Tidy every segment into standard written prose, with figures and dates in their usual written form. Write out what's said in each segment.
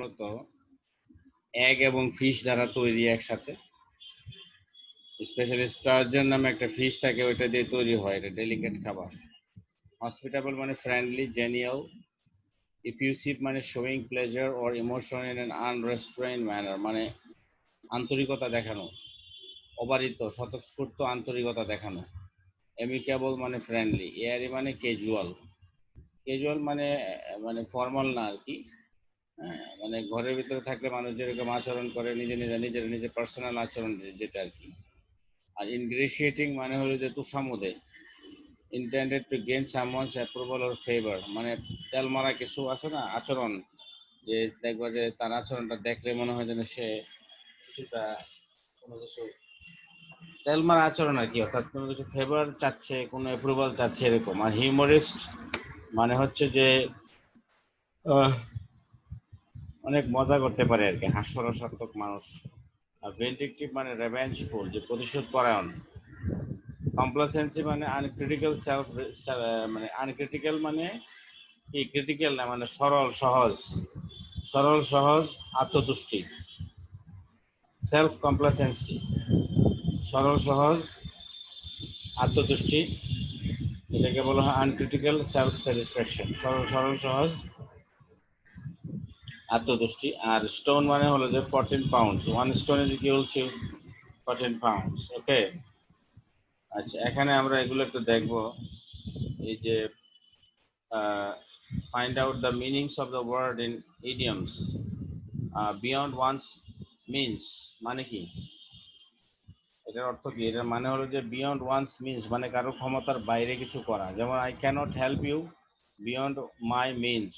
মূলত এগ এবং ফিশ দ্বারা তৈরি একসাথে। স্পেশালি স্টার্জন নামে একটা ফিশ থাকে, ওইটা দিয়ে তৈরি হয়। এটা ডেলিকেট খাবার। হসপিটেবল মানে ফ্রেন্ডলি, জেনিয়াল। ইফিউসিভ মানে showing pleasure or emotion in an unrestrained manner, মানে আন্তরিকতা দেখানো, অবারিত স্বতঃস্ফূর্ত আন্তরিকতা দেখানো। এমিকেবল মানে ফ্রেন্ডলি। এয়ারি মানে ক্যাজুয়াল। ক্যাজুয়াল মানে মানে ফর্মাল না আর কি। হ্যাঁ, মানে ঘরের ভিতরে থাকলে মানুষ যেরকম আচরণ করে নিজের পার্সোনাল আচরণ যেটা আর কি। আর ইনগ্রেশিয়েটিং মানে হলো যে তুষামোদে, intended to gain someone's approval or favour, মানে তেল মারা কিছু আছে না আচরণ, যে দেখবা যে তার আচরণটা দেখলে মনে হয় যেন সে কিছুটা কোনো কিছু তেল মারা আচরণ আর কি, অর্থাৎ কোনো কিছু ফেভার চাচ্ছে, কোনো অ্যাপ্রুভাল চাচ্ছে এরকম। আর হিউমারিস্ট মানে হচ্ছে যে অনেক মজা করতে পারে আর কি, হাস্যরসাত্মক মানুষ। আর ভেন্ডিকটিভ মানে রেভেঞ্জফুল, যে প্রতিশোধ পরায়ণ। কমপ্লাসেন্সি মানে আনক্রিটিক্যাল সেলফ, মানে আনক্রিটিক্যাল মানে কি, ক্রিটিক্যাল না, মানে সরল সহজ আত্মতুষ্টি। সেলফ কমপ্লাসেন্সি, সরল সহজ আত্মতুষ্টি, এটাকে বলা হয় আনক্রিটিক্যাল সেলফ স্যাটিসফ্যাকশন, সরল সহজ আত্মতুষ্টি। আর স্টোন মানে হলো যে 14 pounds, one stone is equal to 14 pounds. Okay, আচ্ছা, এখানে আমরা এগুলো একটু দেখবো। এই যে find out the meanings of the word in idioms. Beyond one's means মানে কি, এটার অর্থ কি? এটার মানে হলো যে বিয়ন্ড ওয়ান্স মিনস মানে কারো ক্ষমতার বাইরে কিছু করা। যেমন I cannot help you beyond my means,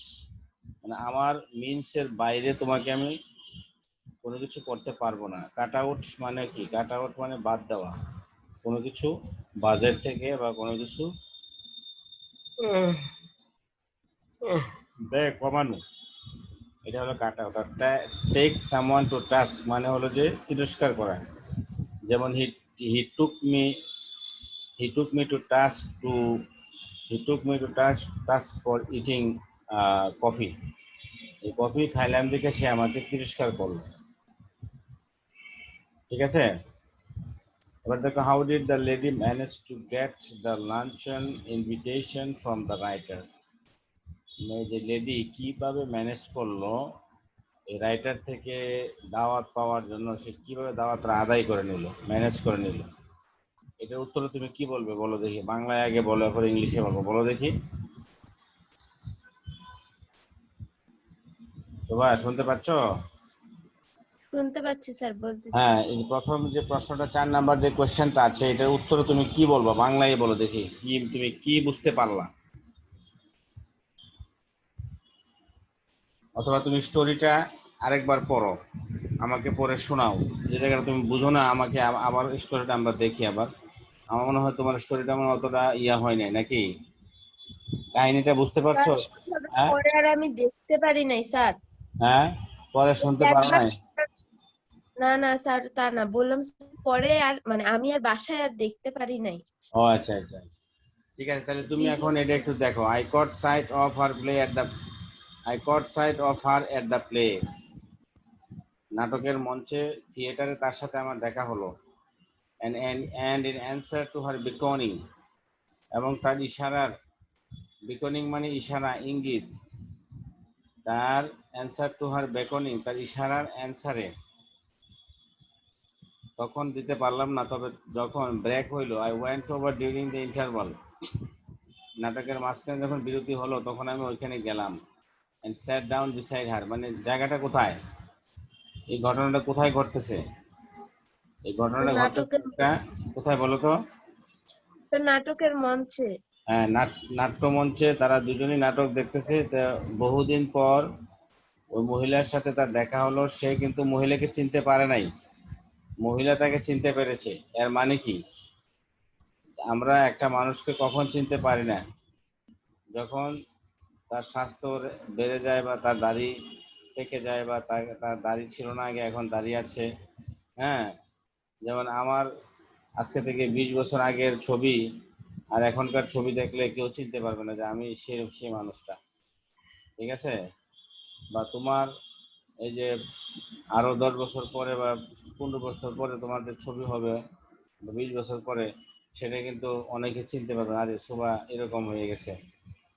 মানে আমার মিনসের বাইরে তোমাকে আমি কোনো কিছু করতে পারবো না। কাট আউট মানে কি? কাট আউট মানে বাদ দেওয়া, কোনো কিছু বাজেট থেকে বা কোনো কিছু ব্যয় কমানো, এটা হলো কাট আউট। আর টেক সামওয়ান টু টাস্ক মানে হলো যে তিরস্কার করা। যেমন he took me he took me to task to he took me to task for eating coffee. এই কফি খাইলাম দেখে সে আমাকে তিরস্কার করলো। ঠিক আছে, এবার দেখো, how did the lady manage to get the luncheon invitation from the writer, যে লেডি কিভাবে ম্যানেজ করলো এই রাইটার থেকে দাওয়াত পাওয়ার জন্য, সে কিভাবে দাওয়াতটা আদায় করে নিল, ম্যানেজ করে নিল। এটার উত্তরে তুমি কি বলবে বলো দেখি, বাংলায় আগে বলো, এরপর ইংলিশে বলবো, বলো দেখি। শোভা, শুনতে পাচ্ছ? শুনতে পাচ্ছি স্যার, বলতেছি। হ্যাঁ, এই প্রথম যে প্রশ্নটা 4 নাম্বার যে কোশ্চেনটা আছে, এটার উত্তরে তুমি কি বলবো, বাংলায় বলো দেখি, কি তুমি কি বুঝতে পারলা। অথবা তুমি স্টোরিটা আরেকবার পড়ো, আমাকে পড়ে শোনাও, যে জায়গাটা তুমি বুঝো না আমাকে আবার স্টোরিটা আমরা দেখি আবার। আমার মনে হয় তোমার স্টোরিটা মনে অতটা ইয়া হয় নাই নাকি, কাহিনীটা বুঝতে পারছো? হ্যাঁ, পরে আর আমি দেখতে পারি নাই স্যার। হ্যাঁ, পরে শুনতে পারো একবার, নাই? না না স্যার, তা না বললাম, পরে আর মানে আমি আর বাসায় আর দেখতে পারি নাই। ও আচ্ছা আচ্ছা, ঠিক আছে, তাহলে তুমি এখন এটা একটু দেখো। I caught sight of her at the play. নাটকের মঞ্চে, থিয়েটারে তার সাথে আমার দেখা হলো। and in answer to her beckoning, এবং তার ইশারার, beckoning মানে ইশারা, ইঙ্গিত, তার answer to her beckoning, তার ইশারার অ্যান্সারে তখন দিতে পারলাম না, তবে যখন ব্রেক হইলো, I went over during the interval, নাটকের মাঝখানে যখন বিরতি হলো তখন আমি ওইখানে গেলাম। and sat down beside her, মানে জায়গাটা কোথায়, এই ঘটনাটা কোথায় ঘটতেছে, এই ঘটনাটা ঘটতেছে নাটকের, একটা কোথায় বলো তো? নাটকের মঞ্চে। হ্যাঁ, নাট্যমঞ্চে তারা দুজনই নাটক দেখতেছে। তা বহুদিন পর ওই মহিলার সাথে তার দেখা হলো। সে কিন্তু মহিলাকে চিনতে পারে নাই, মহিলা তাকে চিনতে পেরেছে। এর মানে কি, আমরা একটা মানুষকে কখন চিনতে পারি না? যখন তার স্বাস্থ্য বেড়ে যায়, বা তার দাড়ি থেকে যায়, বা তার দাড়ি ছিল না আগে, এখন দাড়ি আছে। হ্যাঁ, যেমন আমার আজকে থেকে 20 বছর আগের ছবি আর এখনকার ছবি দেখলে কেউ চিনতে পারবে না যে আমি সেই মানুষটা। ঠিক আছে? বা তোমার এই যে আরো 10 বছর পরে বা 15 বছর পরে তোমাদের ছবি হবে, 20 বছর পরে, সেটা কিন্তু অনেকে চিনতে পারবে না, আরে শোভা এরকম হয়ে গেছে,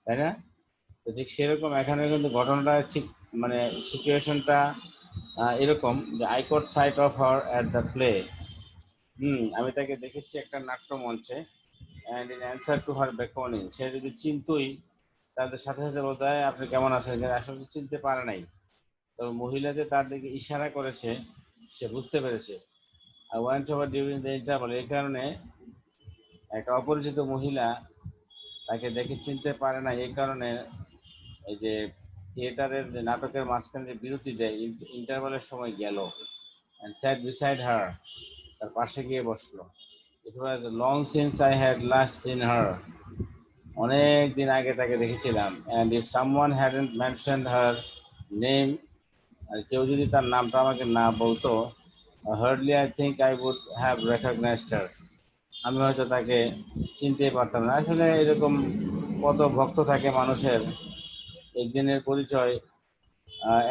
তাই না? তো ঠিক সেরকম এখানে কিন্তু ঘটনাটা ঠিক মানে সিচুয়েশনটা এরকম যে I caught sight of her at the play. আমি তাকে দেখেছি একটা নাট্য মঞ্চে, and in answer to her beckoning, সে যদি চিনতই তাদের সাথে সাথে বলতে হয় আপনি কেমন আছেন, কিন্তু আসলে চিনতে পারে নাই। তো মহিলা যে তার দিকে ইশারা করেছে সে বুঝতে পেরেছে। আর went over during the interval, এই কারণে একটা অপরিচিত মহিলা তাকে দেখে চিনতে পারে না, এই কারণে এই যে থিয়েটারের যে নাটকের মাঝখানে যে বিরতি দেয় ইন্টারভালের সময় গেল and sat beside her, তার পাশে গিয়ে বসলো। It was long since I had last seen her, অনেক দিন আগে তাকে দেখেছিলাম। and if someone hadn't mentioned her name, আর কেউ যদি তার নামটা আমাকে না বলতো, hardly I think I would have recognized her, আমি হয়তো তাকে চিনতেই পারতাম না। আসলে এরকম কত ভক্ত থাকে মানুষের, একদিনের পরিচয়,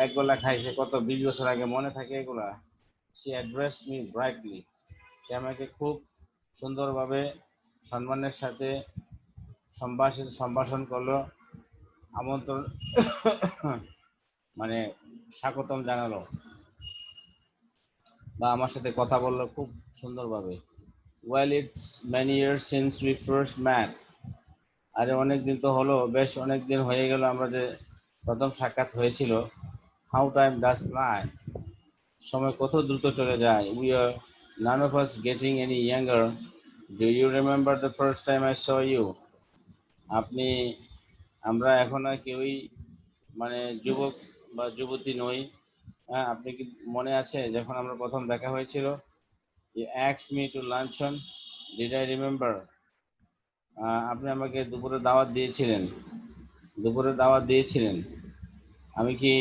এক বেলা খাইছে কত 20 বছর আগে মনে থাকে এগুলা। She addressed me brightly, সে আমাকে খুব সুন্দরভাবে সম্মানের সাথে সম্ভাষণ করলো, আমন্ত্রণ মানে স্বাগতম জানালো, বা আমার সাথে কথা বললো খুব সুন্দরভাবে। Well, it's many years since we first met, আরে অনেক দিন তো হলো, বেশ অনেক দিন হয়ে গেল আমরা যে প্রথম সাক্ষাৎ হয়েছিল। How time does fly, সময় কত দ্রুত চলে যায়। We are none of us getting any younger. Do you remember the first time I saw you? আপনি আমরা এখন আর কেউই মানে যুবক বা যুবতী নই। হ্যাঁ, আপনি কি মনে আছে যখন আমরা প্রথম দেখা হয়েছিল? You asked me to luncheon. Did I remember? আপনি আমাকে দুপুরে দাওয়াত দিয়েছিলেন, আমি কি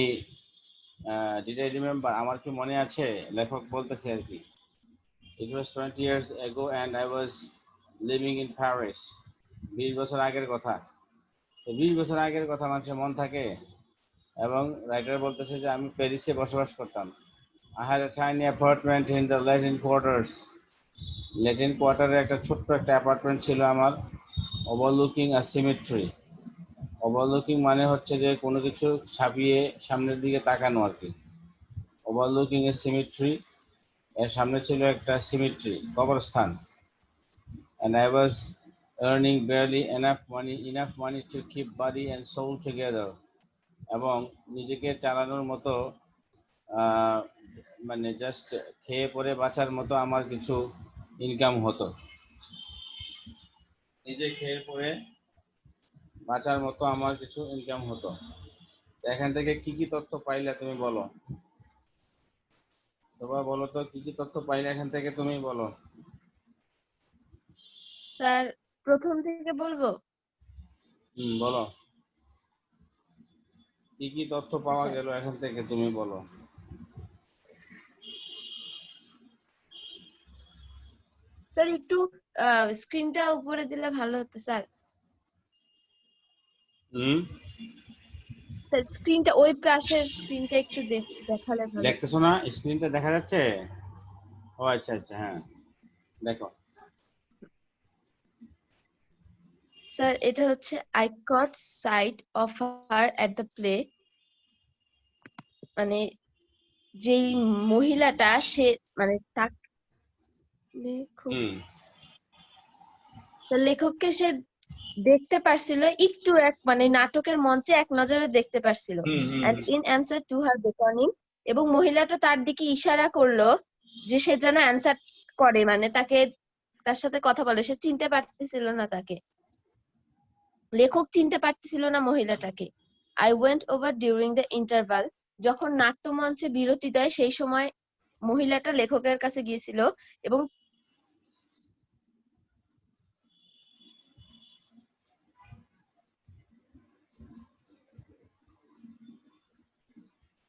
ডিড আই রিমেম্বার, আমার কি মনে আছে? লেখক বলতেছে আর কি। It was 20 years ago and I was living in Paris. 20 বছর আগের কথা। তো 20 বছর আগের কথা মানুষের মন থাকে। এবং রাইটার বলতেছে যে আমি প্যারিসে বসবাস করতাম। I had a tiny apartment in the Latin quarters. Latin কোয়ার্টারে একটা ছোট্ট একটা অ্যাপার্টমেন্ট ছিল আমার। ওভারলুকিং আ সিমেট্রি, ওভারলুকিং মানে হচ্ছে যে কোনো কিছু ছাপিয়ে সামনের দিকে তাকানো আর কি। ওভারলুকিং এ সিমেট্রি, এর সামনে ছিল একটা সিমেট্রি, কবরস্থান। And I was earning barely enough money to keep body and soul together. এবং নিজেকে চালানোর মতো আহ, মানে জাস্ট খেয়ে পরে বাঁচার মতো আমার কিছু ইনকাম হতো, নিজে খেয়ে পরে বাঁচার মতো আমার কিছু ইনকাম হতো। এখান থেকে কি কি তথ্য পাইলে তুমি বলো, তোমরা বলো তো কি কি তথ্য পাইলে এখান থেকে, তুমি বলো। স্যার প্রথম থেকে বলবো? বলো কি কি তথ্য পাওয়া স্যার গেল এখান থেকে, তুমি বলো। স্যার একটু স্ক্রিনটা উপরে দিলে ভালো হতো স্যার। হুম, স্যার স্ক্রিনটা ওই পাশের স্ক্রিনটা একটু দেখালে ভালো হতো। দেখতেছো না স্ক্রিনটা দেখা যাচ্ছে? ও আচ্ছা আচ্ছা, হ্যাঁ দেখো। স্যার এটা হচ্ছে I caught sight of her at the play, মানে যেই মহিলাটা সে মানে লেখক, হুম লেখককে সে দেখতে পারছিল একটু, এক মানে নাটকের মঞ্চে এক নজরে দেখতে পারছিল। Hmm hmm and in answer to her beckoning, এবং মহিলাটা তার দিকে ইশারা করলো যে সে যেন অ্যান্সার করে, মানে তাকে তার সাথে কথা বলে। সে চিনতে পারতেছিল না তাকে, লেখক চিনতে পারতেছিল না মহিলাটাকে। I went over during the interval, যখন নাট্যমঞ্চে বিরতি দেয় সেই সময় মহিলাটা লেখকের কাছে গিয়েছিল এবং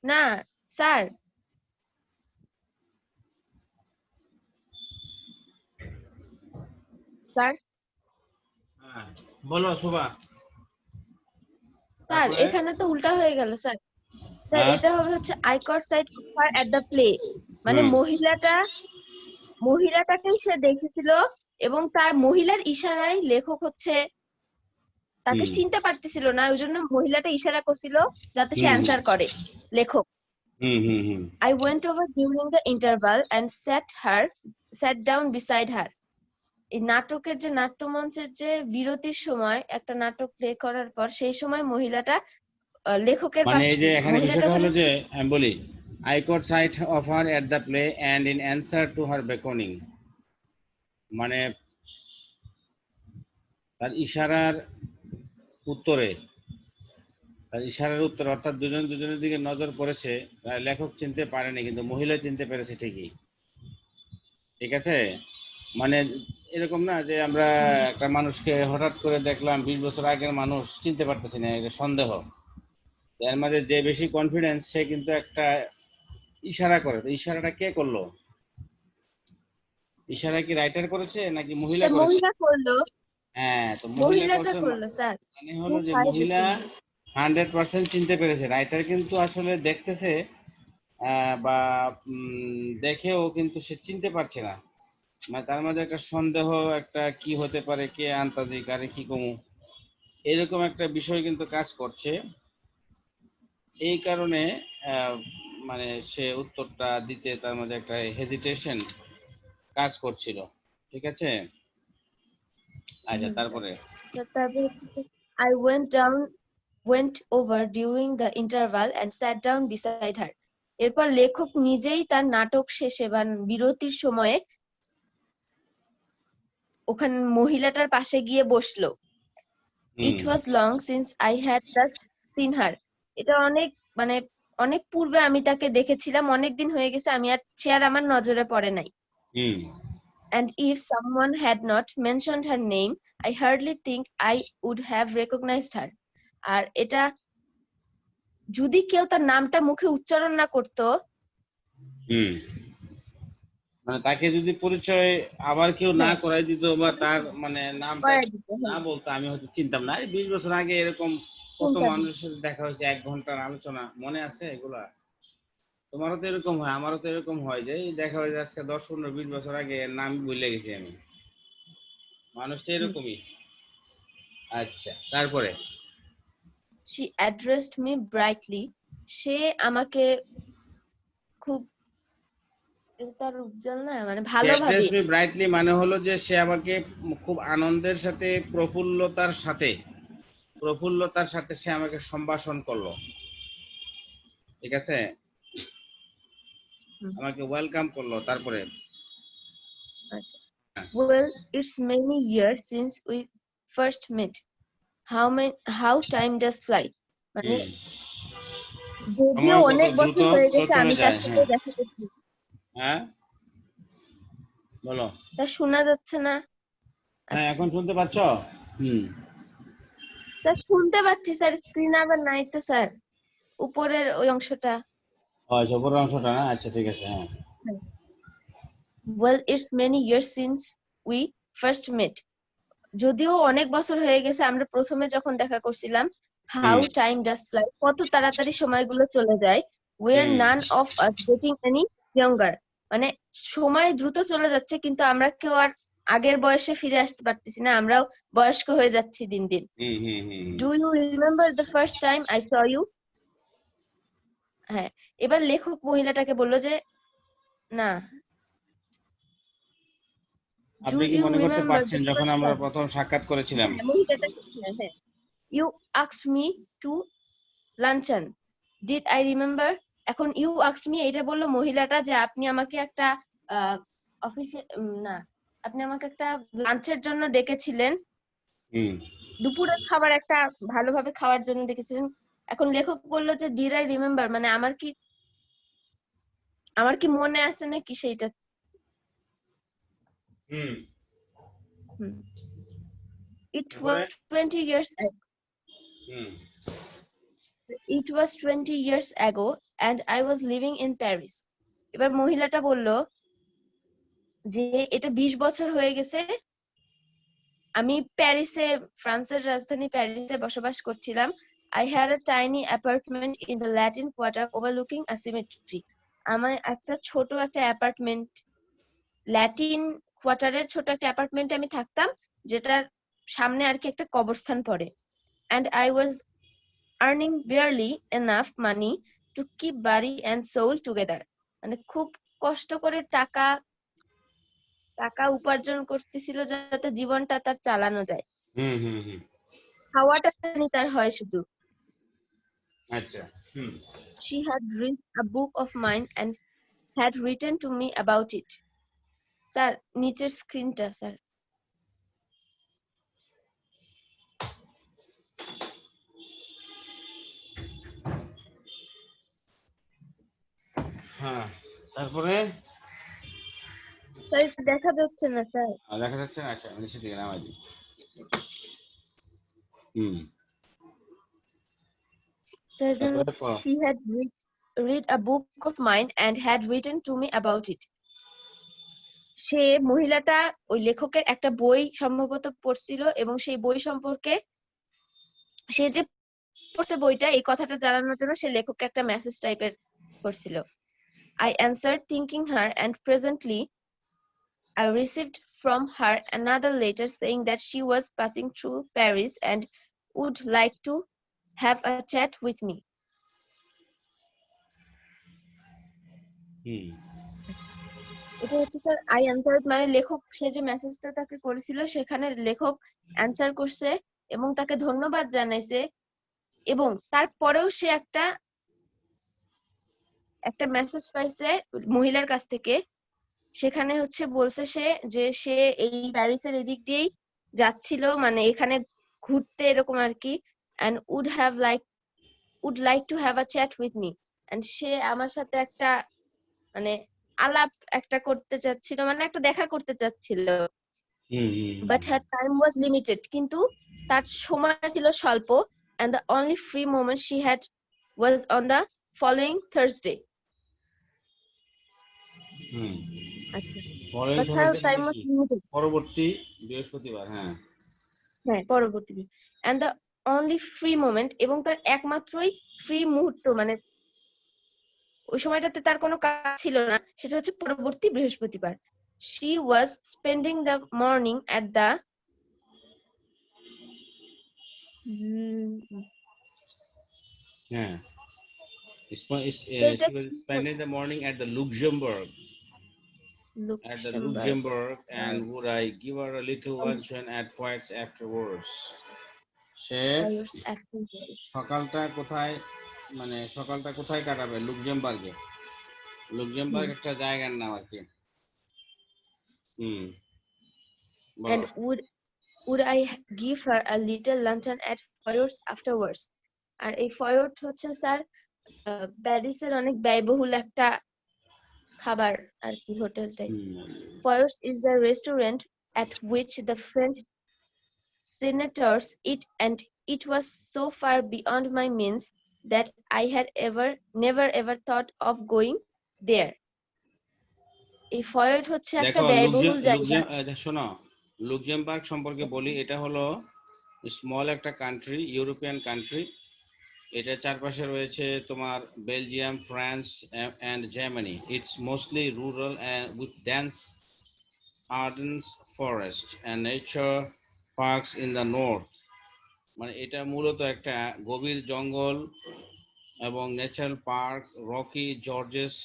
না স্যার, স্যার হ্যাঁ, বলো শোভা, স্যার তারপরে। এখানে তো উল্টা হয়ে গেল স্যার। স্যার হ্যাঁ এটা হবে হচ্ছে I caught sight of her at the play, মানে হুম মহিলাটাকেই সে দেখেছিল এবং তার মহিলার ইশারায় লেখক হচ্ছে তাকে হুম চিনতে পারতেছিল না, ওই জন্য মহিলাটা ইশারা করছিল যাতে সে হুম অ্যান্সার করে লেখক। হুম হুম হুম I went over during the interval and sat down beside her. এই নাটকের যে নাট্যমঞ্চের যে বিরতির সময় একটা নাটক প্লে করার পর সেই সময় মহিলাটা লেখকের মানে এই পাশে, যে এখানে মহিলাটা বিষয়টা ওখানে হলো যে আমি বলি I caught sight of her at the play and in answer to her beckoning, মানে তার ইশারার উত্তরে অর্থাৎ দুজন দুজনের দিকে নজর পড়েছে, লেখক চিনতে পারেনি কিন্তু মহিলা চিনতে পেরেছে ঠিকই। ঠিক আছে, মানে এরকম না যে আমরা একটা মানুষকে হঠাৎ করে দেখলাম 20 বছর আগের মানুষ চিনতে পারতেছি না, এটা সন্দেহ। এর মাঝে যে বেশি কনফিডেন্স সে কিন্তু একটা ইশারা করে, তো ইশারাটা কে করলো? ইশারা কি রাইটার করেছে নাকি মহিলা সে করেছে? মহিলা করলো, হ্যাঁ, তো মহিলা মহিলাটা করছে করলো স্যার। মানে হলো যে মহিলা 100% চিনতে পেরেছে, রাইটার কিন্তু আসলে দেখতেছে বা দেখেও কিন্তু সে চিনতে পারছে না, মানে তার মাঝে একটা সন্দেহ, একটা কি হতে পারে, কে আন্তাজি কারে কি কমু, এরকম একটা বিষয় কিন্তু কাজ করছে। এই কারণে আহ, মানে সে উত্তরটা দিতে তার মাঝে একটা হেজিটেশন কাজ করছিল। ঠিক আছে, আচ্ছা তারপরে স্যার তারপর হচ্ছে যে I went over during the interval and sat down beside her. এরপর লেখক নিজেই তার নাটক শেষে বা বিরতির সময়ে ওখানে মহিলাটার পাশে গিয়ে বসলো। হুম It was long since I had just seen her. এটা অনেক মানে অনেক পূর্বে আমি তাকে দেখেছিলাম, অনেক দিন হয়ে গেছে সে আর আমার নজরে পড়ে নাই। হুম And if someone had not mentioned her name, I hardly think I would have recognized her. আর এটা যদি কেউ তার নামটা মুখে উচ্চারণ না করতো, হুম মানে তাকে যদি পরিচয় আবার কেউ না হ্যাঁ করাই দিত বা তার মানে নামটা করাই দিত, না হ্যাঁ বলতো, আমি হয়তো চিনতাম না। এই 20 বছর আগে এরকম কত চিন্তা মানুষের সাথে দেখা হয়েছে, 1 ঘন্টার আলোচনা মনে আছে এগুলা? তোমারও তো এরকম হয়, আমারও তো এরকম হয় যে এই দেখা হয়েছে আজকে 10, 15, 20 বছর আগে, এর নাম ভুলে গেছি আমি। মানুষ তো এরকমই। আচ্ছা তারপরে She addressed me brightly. সে আমাকে খুব, এটা তার উজ্জ্বল না মানে সে ভালোভাবে, অ্যাড্রেস মি ব্রাইটলি মানে হলো যে সে আমাকে খুব আনন্দের সাথে, প্রফুল্লতার সাথে সে আমাকে সম্ভাষণ করলো। ঠিক আছে, হুম, আমাকে ওয়েলকাম করলো। তারপরে আচ্ছা। Well, it's many years since we first met. How time does fly. মানে হুম যদিও সময় কত অনেক দ্রুত বছর হয়ে গেছে চলে আমি তার যায়। সাথে হ্যাঁ দেখা করছি। হ্যাঁ বলো। তা শোনা যাচ্ছে না? হ্যাঁ আচ্ছা এখন শুনতে পাচ্ছ? হুম স্যার শুনতে পাচ্ছি স্যার, স্ক্রিন আবার নাই তো স্যার, উপরের ওই অংশটা। আচ্ছা উপরের অংশটা না, আচ্ছা ঠিক আছে হ্যাঁ। Well, it's many years since we first met. যদিও অনেক বছর হয়ে গেছে আমরা প্রথমে যখন দেখা করছিলাম। How hmm time does fly. কত তাড়াতাড়ি সময়গুলো চলে যায়। We are hmm none of us getting any younger. মানে সময় দ্রুত চলে যাচ্ছে কিন্তু আমরা কেউ আর আগের বয়সে ফিরে আসতে পারতেছি না, আমরাও বয়স্ক হয়ে যাচ্ছি দিন দিন। হুম হুম হুম Do you remember the first time I saw you? হ্যাঁ, এবার লেখক মহিলাটাকে বললো যে না, do আপনি কি you মনে করতে remember পারছেন the যখন first আমরা time? প্রথম সাক্ষাৎ করেছিলাম? হ্যাঁ মহিলাটাকে, হ্যাঁ হ্যাঁ, you asked me to luncheon. Did I remember? এখন you asked me এটা বললো মহিলাটা যে আপনি আমাকে একটা অফিসে না, আপনি আমাকে একটা লাঞ্চের জন্য ডেকেছিলেন, হুম দুপুরের খাবার একটা ভালোভাবে খাওয়ার জন্য ডেকেছিলেন। এখন লেখক বললো যে ডিড আই রিমেম্বার, মানে আমার কি মনে আছে নাকি সেইটা। হুম হুম। It তারপরে was 20 years ago. Hmm It was 20 years ago and I was living in Paris. এবার মহিলাটা বলল যে এটা 20 বছর হয়ে গেছে, আমি প্যারিসে, ফ্রান্সের রাজধানী প্যারিসে বসবাস করছিলাম। I had a tiny apartment in the Latin Quarter overlooking a cemetery. আমার একটা ছোট একটা অ্যাপার্টমেন্ট ল্যাটিন কোয়ার্টারের ছোট একটা অ্যাপার্টমেন্টে আমি থাকতাম, যেটার সামনে আর কি একটা কবরস্থান পড়ে। And I was earning barely enough money to keep body and soul together. মানে খুব কষ্ট করে টাকা টাকা উপার্জন করতেছিল যাতে জীবনটা তার চালানো যায়। হুম হুম হুম খাওয়াটা জানি তার হয় শুধু। আচ্ছা হুম She had read a book of mine and had written to me about it. Sir নিচের স্ক্রিনটা স্যার। হ্যাঁ তারপরে স্যার এটা দেখা যাচ্ছে না স্যার। দেখা যাচ্ছে না? আচ্ছা নিচে দিকে নামাই দিই। হুম স্যার তারপরে পড়ো। she had read a book of mine and had written to me about it. সে মহিলাটা ওই লেখকের একটা বই সম্ভবত পড়ছিল এবং সেই বই সম্পর্কে সে যে পড়ছে বইটা এই কথাটা জানানোর জন্য সে লেখককে একটা মেসেজ টাইপের করছিল। I answered thanking her and presently I received from her another letter saying that she was passing through Paris and would like to have a chat with me. হুম এটা হচ্ছে স্যার আই অ্যান্সার্ড মানে লেখক সে যে মেসেজটা তাকে করেছিল সেখানে লেখক অ্যান্সার করছে এবং তাকে ধন্যবাদ জানাইছে এবং তারপরেও সে একটা মেসেজ পাইছে মহিলার কাছ থেকে। সেখানে হচ্ছে বলছে সে যে সে এই প্যারিসের এদিক দিয়েই যাচ্ছিল, মানে এখানে ঘুরতে এরকম আর কি, and would like to have a chat with me, and সে আমার সাথে একটা মানে আলাপ একটা করতে চাচ্ছিল, মানে একটা দেখা করতে চাচ্ছিল। হুম হুম but her time was limited, কিন্তু তার সময় ছিল স্বল্প, and the only free moment she had was on the following Thursday. হুম আচ্ছা, ফলোইং but her থার্সডে মানে time was কি? limited. পরবর্তী বৃহস্পতিবার। হ্যাঁ হ্যাঁ পরবর্তী দিন। and the only free moment, এবং তার একমাত্রই ফ্রি মুহূর্ত, মানে ওই সময়টাতে তার কোনো কাজ ছিল না, সেটা হচ্ছে পরবর্তী বৃহস্পতিবার। she was spending the morning at the হ্যাঁ সেটা she was spending the morning at the Luxembourg Luxembourg and would I give her a little luncheon at Poets afterwards. সে সকালটা কোথায় কাটাবে? লুক্সেমবার্গে। লুক্সেমবার্গ একটা জায়গার নাম আর কি। হুম বলো। and would I give her a little luncheon at Foyers afterwards. আর এই ফয়ট হচ্ছে স্যার প্যারিসের অনেক ব্যয়বহুল একটা খাবার আর কি, hotel type. Foyers is a restaurant at which the French senators eat, and it was so far beyond my means that I had never ever thought of going there. এই ফয়ট হচ্ছে একটা দেখো ব্যয়বহুল জায়গা। শোনো, লুক্সেমবার্গ সম্পর্কে বলি। এটা হলো স্মল একটা কান্ট্রি, ইউরোপিয়ান কান্ট্রি। এটা চারপাশে রয়েছে তোমার Belgium, France and Germany. It's mostly rural with dense Ardennes forest and nature parks in the north. মানে এটা মূলত একটা গভীর জঙ্গল এবং ন্যাচারাল পার্ক, রকি জর্জেস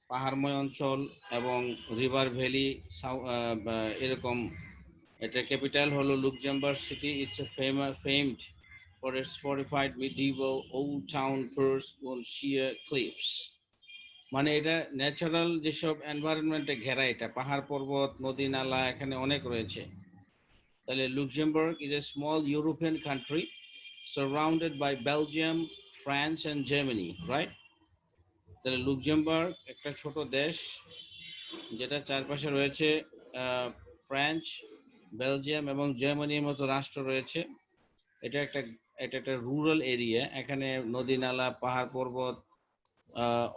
পাহাড়ময় অঞ্চল এবং রিভার ভ্যালি এরকম। এটা ক্যাপিটাল হলো Luxembourg city. It's famed for its fortified medieval old town perched on sheer cliffs. মানে এটা ন্যাচারাল যেসব এনভায়রনমেন্টে ঘেরা, এটা পাহাড় পর্বত নদী নালা এখানে অনেক রয়েছে। তাহলে Luxembourg is a small European country surrounded by Belgium, France and Germany, right? তাহলে লুক্সেমবার্গ একটা ছোট দেশ যেটা চারপাশে রয়েছে ফ্রান্স, বেলজিয়াম এবং জার্মানির মতো রাষ্ট্র রয়েছে। এটা একটা রুরাল এরিয়া। এখানে নদী নালা, পাহাড় পর্বত,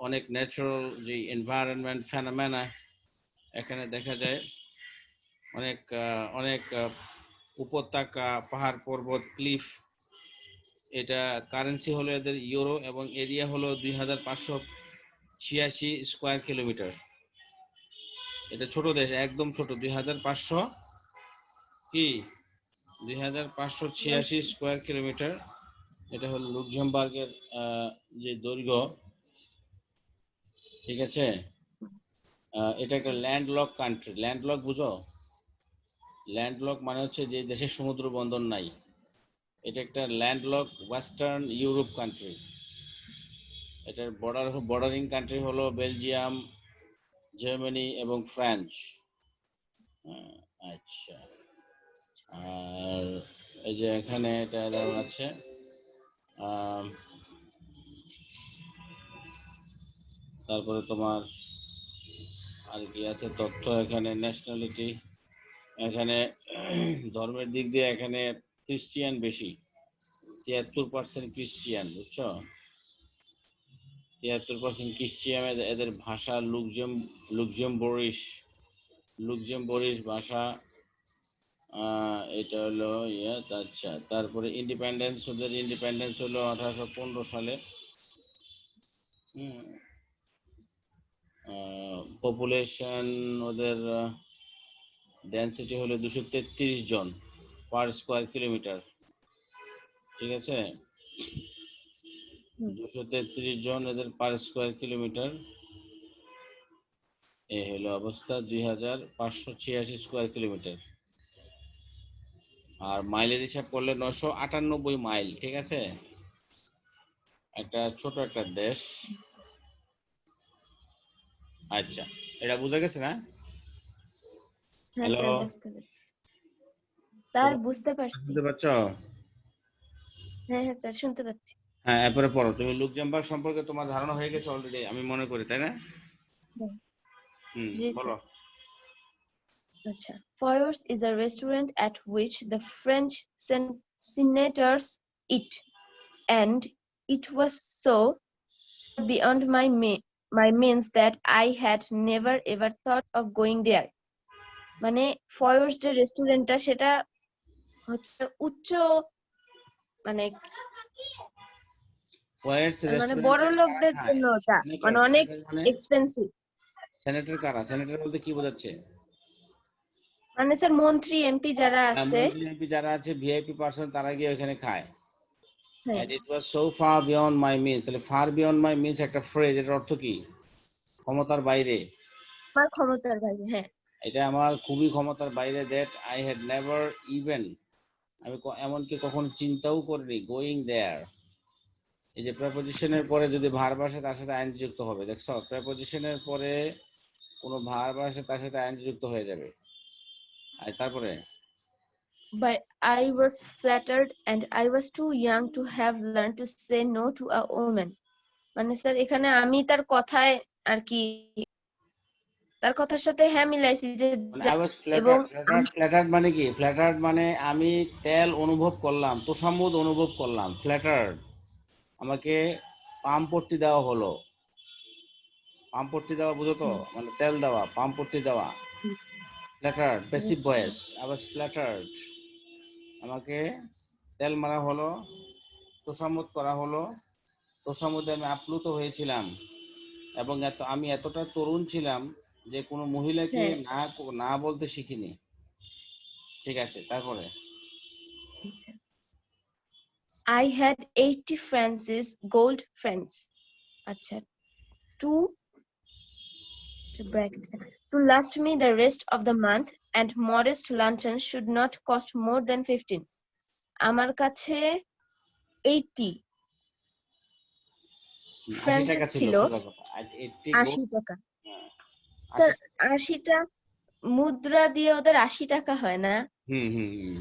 অনেক ন্যাচারাল যে এনভায়রনমেন্ট ফেনোমেনা এখানে দেখা যায়। অনেক উপত্যকা, পাহাড় পর্বত, ক্লিফ এটা কারেন্সি হলো এদের ইউরো এবং এরিয়া হলো 2586 স্কয়ার কিলোমিটার। এটা ছোট দেশ, একদম ছোট। 2500 কি 2586 স্কয়ার কিলোমিটার। এটা হলো লুক্সেমবার্গের যে দৈর্ঘ্য, ঠিক আছে। এটা একটা ল্যান্ডলক কান্ট্রি। ল্যান্ডলক বুঝো? ল্যান্ডলক মানে হচ্ছে যে দেশে সমুদ্র বন্দর নাই। এটা একটা ল্যান্ডলক ওয়েস্টার্ন ইউরোপ কান্ট্রি। এটার বর্ডারিং কান্ট্রি হলো বেলজিয়াম, জার্মানি এবং ফ্রান্স। আচ্ছা, আর এই যে এখানে এটা দেওয়া আছে। তারপরে তোমার আর কি আছে তথ্য এখানে, ন্যাশনালিটি। এখানে ধর্মের দিক দিয়ে এখানে খ্রিস্টিয়ান বেশি, 73% খ্রিস্টিয়ান, বুঝছো? 73% খ্রিস্টিয়ান। এদের ভাষা লুক্সেমবুরিশ ভাষা। এটা হলো আচ্ছা, তারপরে ওদের ইন্ডিপেন্ডেন্স হলো 1815 সালে। পপুলেশন ওদের ডেন্সিটি হলো 233 জন পার স্কয়ার কিলোমিটার, ঠিক আছে। 233 জন এদের পার স্কয়ার কিলোমিটার। এই হলো অবস্থা, 2586 স্কয়ার কিলোমিটার। আর মাইলের হিসাব করলে 998 মাইল, ঠিক আছে। একটা ছোট একটা দেশ। আচ্ছা, এটা বুঝা গেছে না? হ্যাঁ হ্যালো, স্যার, স্যার বুঝতে পারছি। শুনতে পাচ্ছ? হ্যাঁ হ্যাঁ স্যার, শুনতে পাচ্ছি। হ্যাঁ, এরপরে পড়ো। তুমি লুক্সেমবার্গ সম্পর্কে তোমার ধারণা হয়ে গেছে অলরেডি, আমি মনে করি, তাই না? জি বলো। স্যার। আচ্ছা, Foyers is a restaurant at which the French senators eat, and it was so beyond my means that I had never ever thought of going there. মানে ফয়স যে রেস্টুরেন্টটা সেটা হচ্ছে উচ্চ, মানে পয়েন্টস মানে বড় রেস্টুরেন্টে কারা লোকদের খায়? জন্য ওটা সেনেটর, মানে অনেক সেনেটর মানে এক্সপেন্সিভ। সেনেটর কারা? সেনেটর বলতে কি বোঝাচ্ছে? মানে স্যার মন্ত্রী এমপি যারা আছে, মন্ত্রী এমপি যারা আছে, ভিআইপি পার্সন, তারা গিয়ে ওখানে খায়। হ্যাঁ, And it was so far beyond my means. তাহলে far beyond my means একটা ফ্রেজ, এর অর্থ কি? ক্ষমতার বাইরে। আমার ক্ষমতার বাইরে, হ্যাঁ। এটা আমার খুবই ক্ষমতার বাইরে। That I had never even, আমি এমনকি কখনো চিন্তাও করিনি। গোয়িং দেয়ার, এই যে প্রেপোজিশনের পরে যদি ভার্ব আসে তার সাথে আইএনজি যুক্ত হবে। দেখছো, প্রেপোজিশনের পরে কোনো ভার্ব আসে তার সাথে আইএনজি যুক্ত হয়ে যাবে। আর তারপরে But I was flattered and I was too young to have learned to say no to a woman. মানে স্যার এখানে আমি তার কথায় আর কি, তার কথার সাথে হ্যাঁ মিলাইছি যে মানে আই যা- ওয়াজ এবং ফ্ল্যাটার্ড। ফ্ল্যাটার্ড মানে কি? ফ্ল্যাটার্ড মানে আমি তেল অনুভব করলাম, তোষামোদ অনুভব করলাম। ফ্ল্যাটার্ড, আমাকে পামপট্টি দেওয়া হলো। পামপট্টি দেওয়া বুঝো তো? মানে তেল দেওয়া, পামপট্টি দেওয়া। ফ্ল্যাটার্ড, প্যাসিভ ভয়েস। আই ওয়াজ ফ্ল্যাটার্ড, আমাকে তেল মারা হলো, তোষামোদ করা হলো। তোষামোদে আমি আপ্লুত হয়েছিলাম। এবং আমি এতটা তরুণ ছিলাম যে কোনো মহিলাকে হ্যাঁ, না না বলতে শিখিনি। ঠিক আছে, তারপরে আচ্ছা। I had 80 Francis gold francs. আচ্ছা, to to last me the rest of the month, and modest luncheon should not cost more than 15. আমার কাছে 80 80 ফ্রান্সিস টাকা ছিল, ছিল। সোজা কথা। 80 80 গোল্ড। টাকা হ্যাঁ, 80 স্যার, 80টা মুদ্রা দিয়ে ওদের 80 টাকা হয় না? হুম হুম হুম।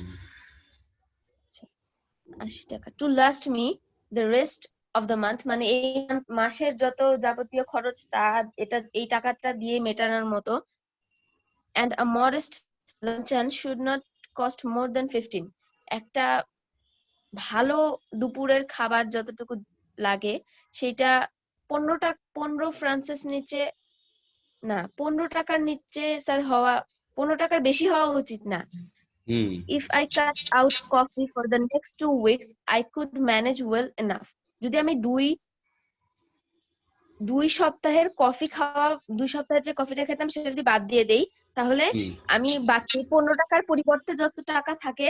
80 টাকা to last me the rest of the month, মানে এই মাসের যত যাবতীয় খরচ তা এই টাকাটা দিয়ে মেটানোর মতো। and a modest luncheon should not cost more than 15. একটা ভালো দুপুরের খাবার যতটুকু লাগে সেটা 15 ফ্রান্সেস নিচে না, 15 টাকার নিচে স্যার হওয়া, 15 টাকার বেশি হওয়া উচিত না। হুম If I cut out coffee for the next 2 weeks, I could manage well enough. যদি আমি দুই সপ্তাহের কফি খাওয়া, 2 সপ্তাহের যে কফিটা খেতাম সেটা যদি বাদ দিয়ে দেই, তাহলে হুম আমি বাকি 15 টাকার পরিবর্তে যত টাকা থাকে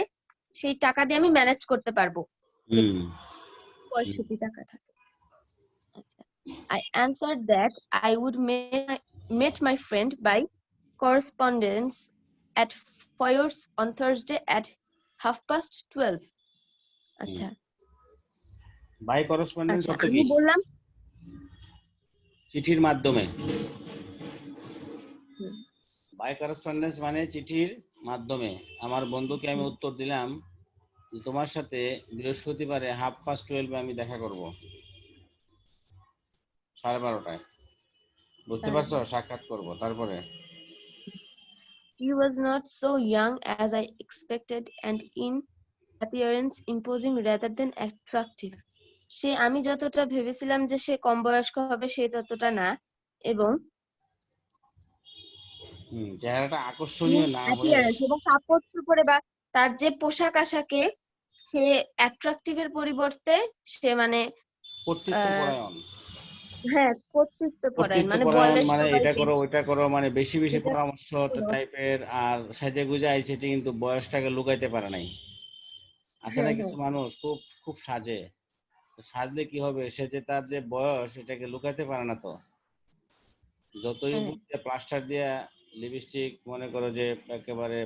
সেই টাকা দিয়ে আমি ম্যানেজ করতে পারবো, যে হুম 65 টাকা থাকে। I answered that I would meet my friend by correspondence at Foyers on Thursday at 12:30. আচ্ছা বাই করসপন্ডেন্স আচ্ছা অর্থ আমি কি? বললাম চিঠির মাধ্যমে। হুম, বাই করসপন্ডেন্স মানে চিঠির মাধ্যমে। আমার বন্ধুকে আমি হুম, উত্তর দিলাম যে তোমার সাথে বৃহস্পতিবারে 12:30 আমি দেখা করব, 12:30। বুঝতে পারছো? তারপর সাক্ষাৎ করব। তারপরে he was not so young as I expected and in appearance imposing rather than attractive. আমি যতটা ভেবেছিলাম যে সে কম বয়স্ক হবে সে ততটা না, এবং চেহারাটা ইন আকর্ষণীয় না হয়ে অ্যাপিয়ারেন্স এবং কাপড় চোপড়ে বা তার যে পোশাক আশাকে সে অ্যাট্রাকটিভ এর পরিবর্তে সে মানে কর্তৃত্ব আহ পরায়ণ। হ্যাঁ কর্তৃত্ব পরায়ণ, কর্তৃত্ব মানে পরায়ণ বলে মানে এটা সবাইকে করো ওইটা করো, মানে বেশি বেশি এটা পরামর্শ করো। টাইপের। আর সেজে গুজে আইছে, এটি কিন্তু বয়সটাকে লুকাইতে পারে নাই। আছে না হ্যাঁ কিছু হ্যাঁ মানুষ খুব খুব সাজে, তো সাজলে কি হবে, সে যে তার যে বয়স এটাকে লুকাইতে পারে না। তো যতই হ্যাঁ উপর দিয়ে প্লাস্টার দিয়া লিপস্টিক মনে করো যে একেবারে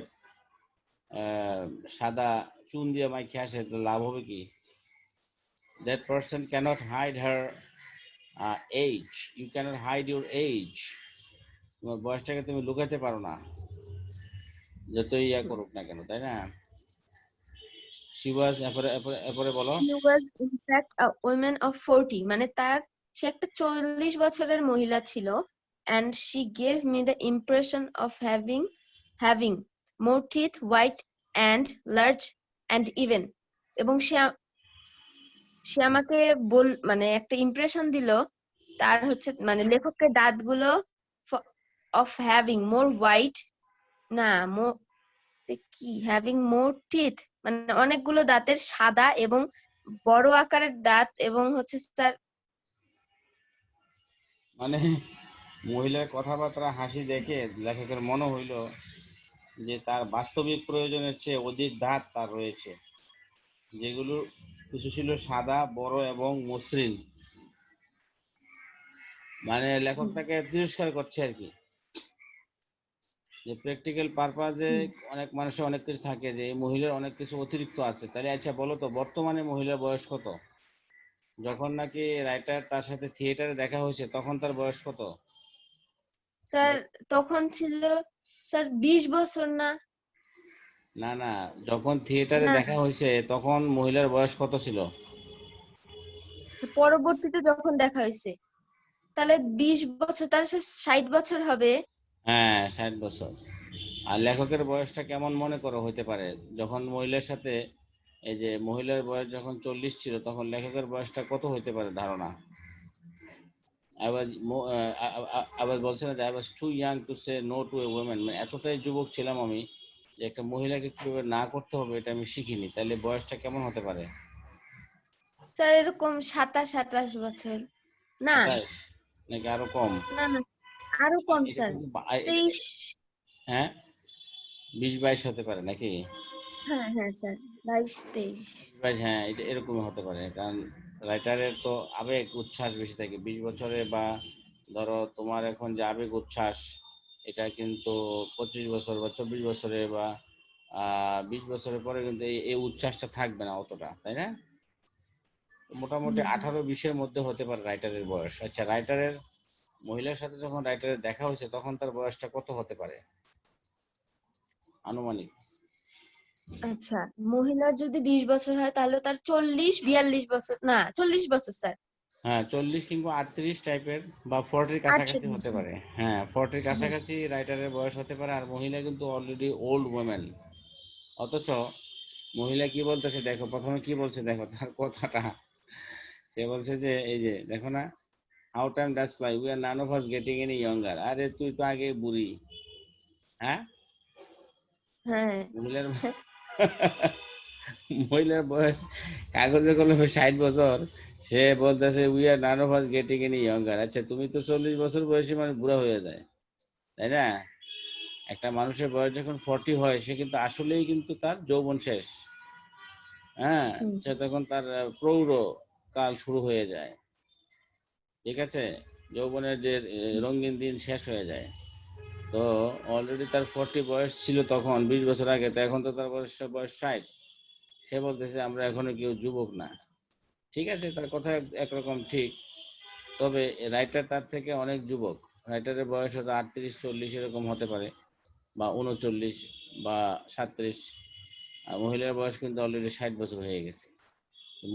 সাদা চুন দিয়ে মাইখে আসে, তো লাভ হবে কি? That person cannot hide her age. You cannot hide your age. তোমার বয়সটাকে তুমি লুকাতে পারো না, যতই ইয়া হুম। করুক না কেন, তাই না? শি ওয়াজ, এরপরে এরপরে এরপরে বলো। She was in fact a woman of 40, মানে সে একটা 40 বছরের মহিলা ছিল, and she gave me the impression of having more teeth, white and large and even, এবং সে আমাকে মানে একটা ইমপ্রেশন দিল তার হচ্ছে মানে লেখকের দাঁতগুলো অফ হ্যাভিং মোর হোয়াইট, না কি হ্যাভিং মোর টিথ, মানে অনেকগুলো দাঁতের সাদা এবং বড় আকারের দাঁত, এবং হচ্ছে তার মানে মহিলার কথাবার্তা হাসি দেখে লেখকের মনে হইল যে তার বাস্তবিক প্রয়োজনের চেয়ে অধিক দাঁত তার রয়েছে, যেগুলো কিছু ছিল সাদা, বড় এবং মসৃণ। মানে লেখক হুম, তাকে তিরস্কার করছে আর কি, যে প্র্যাকটিক্যাল পারপাজে হুম। অনেক মানুষের অনেক কিছু থাকে, যে এই মহিলার অনেক কিছু অতিরিক্ত আছে। তাহলে আচ্ছা বলো তো, বর্তমানে মহিলার বয়স কত? যখন নাকি রাইটার তার সাথে থিয়েটারে দেখা হয়েছে তখন তার বয়স কত? স্যার তখন ছিল স্যার 20 বছর না? না না, যখন থিয়েটারে না দেখা হয়েছে তখন মহিলার বয়স কত ছিল? পরবর্তীতে যখন দেখা হয়েছে তাহলে 20 বছর, তাহলে সে 60 বছর হবে। হ্যাঁ, 60 বছর। আর লেখকের বয়সটা কেমন মনে করো হইতে পারে? যখন মহিলার সাথে, এই যে মহিলার বয়স যখন 40 ছিল তখন লেখকের বয়সটা কত হইতে পারে ধারণা? আবার বলছে না যে I was too young to say no to a women, মানে এতটাই যুবক ছিলাম আমি যে একটা মহিলাকে কিভাবে না করতে হবে এটা আমি শিখিনি। তাহলে বয়সটা কেমন হতে পারে? স্যার এরকম 27-28 বছর না? 27 নাকি আরো কম? না না, আরো কম এটা স্যার। কিন্তু 23। হ্যাঁ, 20-22 হতে পারে নাকি? হ্যাঁ হ্যাঁ স্যার, 22-23। 20-22, হ্যাঁ, এটা এরকমই হতে পারে। কারণ রাইটারের তো আবেগ উচ্ছ্বাস বেশি থাকে 20 বছরে, বা ধরো তোমার এখন যে আবেগ উচ্ছ্বাস এটা কিন্তু 25 বছর বা 24 বছরে বা 20 বছরের পরে কিন্তু এই এই উচ্ছ্বাসটা থাকবে না অতটা, তাই না? মোটামুটি হুম, হুম। 18-20-এর মধ্যে হতে পারে রাইটারের বয়স। আচ্ছা, রাইটারের মহিলার সাথে যখন রাইটারের দেখা হয়েছে তখন তার বয়সটা কত হতে পারে আনুমানিক? আচ্ছা, মহিলার যদি 20 বছর হয় তাহলে তার 40-42 বছর, না 40 বছর স্যার। হ্যাঁ, 40 কিংবা 38 টাইপের, বা 40-র কাছাকাছি 38। হতে পারে। হ্যাঁ, 40-র হ্যাঁ কাছাকাছি রাইটারের বয়স হতে পারে। আর মহিলা কিন্তু অলরেডি ওল্ড ওমেন। অথচ মহিলা কি বলতেছে দেখো, প্রথমে কি বলছে দেখো তার কথাটা। সে বলছে যে এই যে দেখো না, how time does fly, we are none of us getting any younger. আরে তুই তো আগে বুড়ি, হ্যাঁ, হ্যাঁ মহিলার মহিলার বয়স কাগজে কলমে 60 বছর, সে বলতেছে we are none of us getting any younger. আচ্ছা তুমি তো 40 বছর বয়সী মানে বুড়া হয়ে যায়, তাই না? একটা মানুষের বয়স যখন 40 হয় সে কিন্তু আসলেই কিন্তু তার যৌবন শেষ। হ্যাঁ, হুম, সে তখন তার প্রৌঢ় কাল শুরু হয়ে যায়। ঠিক আছে, যৌবনের যে রঙিন দিন শেষ হয়ে যায়। তো অলরেডি তার 40 বয়স ছিল তখন 20 বছর আগে, তো এখন তো তার বয়স 60। সে বলতেছে আমরা এখনো কেউ যুবক না। ঠিক আছে, তার কথা একরকম ঠিক, তবে রাইটার তার থেকে অনেক যুবক। রাইটারের বয়স হয়তো 38-40 এরকম হতে পারে, বা 39 বা 37। আর মহিলার বয়স কিন্তু অলরেডি 60 বছর হয়ে গেছে।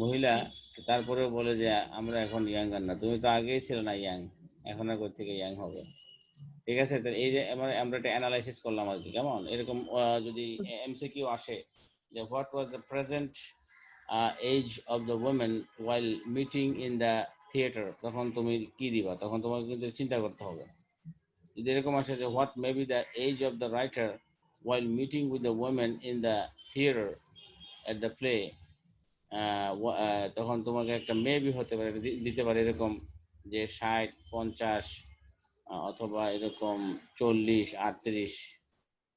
মহিলা তারপরেও বলে যে আমরা এখন ইয়াঙ্গার না, তুমি তো আগেই ছিল না ইয়াং, এখন আর কোথা থেকে ইয়াং হবে। ঠিক আছে, তো এই যে আমরা একটা অ্যানালাইসিস করলাম আর কি, কেমন এরকম যদি এমসিকিউ আসে যে what was the present age of the women while meeting in the theatre, তখন তুমি কি দিবা? তখন তোমাকে কিন্তু চিন্তা করতে হবে। যদি এরকম আসে যে what may be the age of the writer while meeting with the women in the theatre at the play, তখন তোমাকে একটা মেবি হতে পারে, দিতে পারে এরকম যে 60-50, অথবা এরকম 40-38।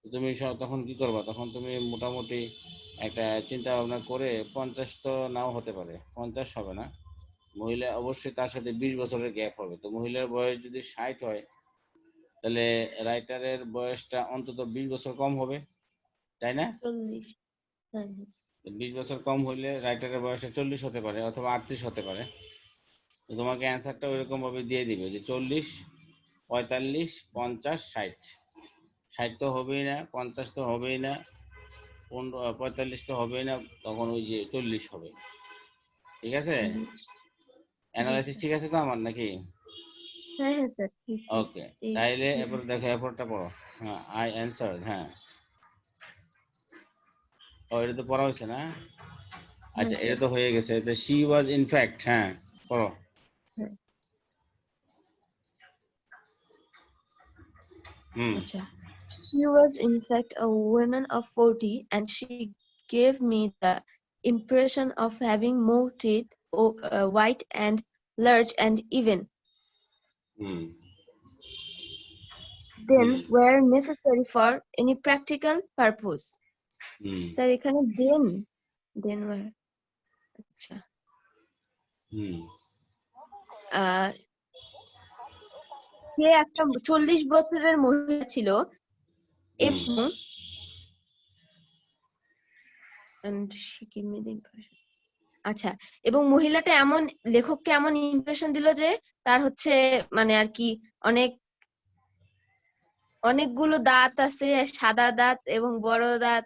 তুমি তখন কি করবা? তখন তুমি মোটামুটি একটা চিন্তা ভাবনা করে 50 তো নাও হতে পারে, 50 হবে না। মহিলা অবশ্যই তার সাথে 20 বছরের গ্যাপ হবে। তো মহিলার বয়স যদি 60 হয়, তাহলে রাইটারের বয়সটা অন্তত 20 বছর কম হবে, তাই না? 40। হ্যাঁ, 20 বছর কম হইলে রাইটারের বয়সটা 40 হতে পারে অথবা 38 হতে পারে। তো তোমাকে অ্যান্সারটা ওইরকম ভাবে দিয়ে দিবে যে 40, 45, 50, 60। 60 তো হবেই না, 50 তো হবেই না, 45 তো হবেই না, তখন ওই যে 40 হবে। ঠিক আছে, 40। জি অ্যানালাইসিস স্যার। ঠিক আছে তো আমার নাকি? হ্যাঁ হ্যাঁ স্যার, ঠিক ঠিক। ওকে, এই তাইলে এরপর দেখো এরপরটা পড়ো। হ্যাঁ, আই অ্যান্সার্ড। হ্যাঁ, ও এটা তো পড়া হয়েছে না? হ্যাঁ আচ্ছা, এটা স্যার। তো হয়ে গেছে। তো শি ওয়াজ ইনফ্যাক্ট, হ্যাঁ পড়ো। হ্যাঁ, হুম আচ্ছা। She was in fact a woman of 40 and she gave me the impression of having more teeth, white and large and even, hmm than hmm were necessary for any practical purpose. Hmm sir এখানে then were, আচ্ছা। হুম আহ সে একটা 40 বছরের মহিলা ছিল হুম এবং and she gave me the impression, আচ্ছা, এবং মহিলাটা এমন, লেখককে এমন ইমপ্রেশন দিল যে তার হচ্ছে মানে আর কি অনেক অনেকগুলো দাঁত আছে, সাদা দাঁত এবং বড় দাঁত,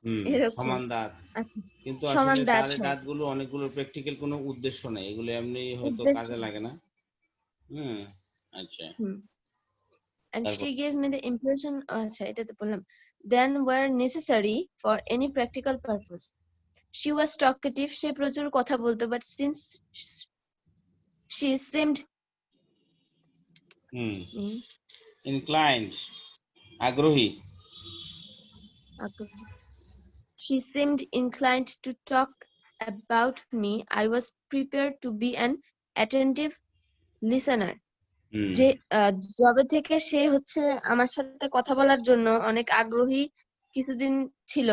হুম এরকম। সমান দাঁত। আচ্ছা, কিন্তু সমান আসলে দাঁত তার এই সহ দাঁতগুলো অনেকগুলো প্র্যাকটিক্যাল কোনো উদ্দেশ্য নেই, এগুলো এমনি হয়তো উদ্দেশ্য। কাজে লাগে না। হুম, আচ্ছা, হুম, and তারপর? she gave me the impression, আচ্ছা এটাতে বললাম, then were necessary for any practical purpose. She was talkative, সে প্রচুর কথা বলতো, but since she seemed hmm, me inclined, আগ্রহী। আগ্রহী, she seemed inclined to talk about me. I was prepared to be an attentive listener. হুম যে জবে থেকে সে হচ্ছে আমার সাথে কথা বলার জন্য অনেক আগ্রহী কিছুদিন ছিল,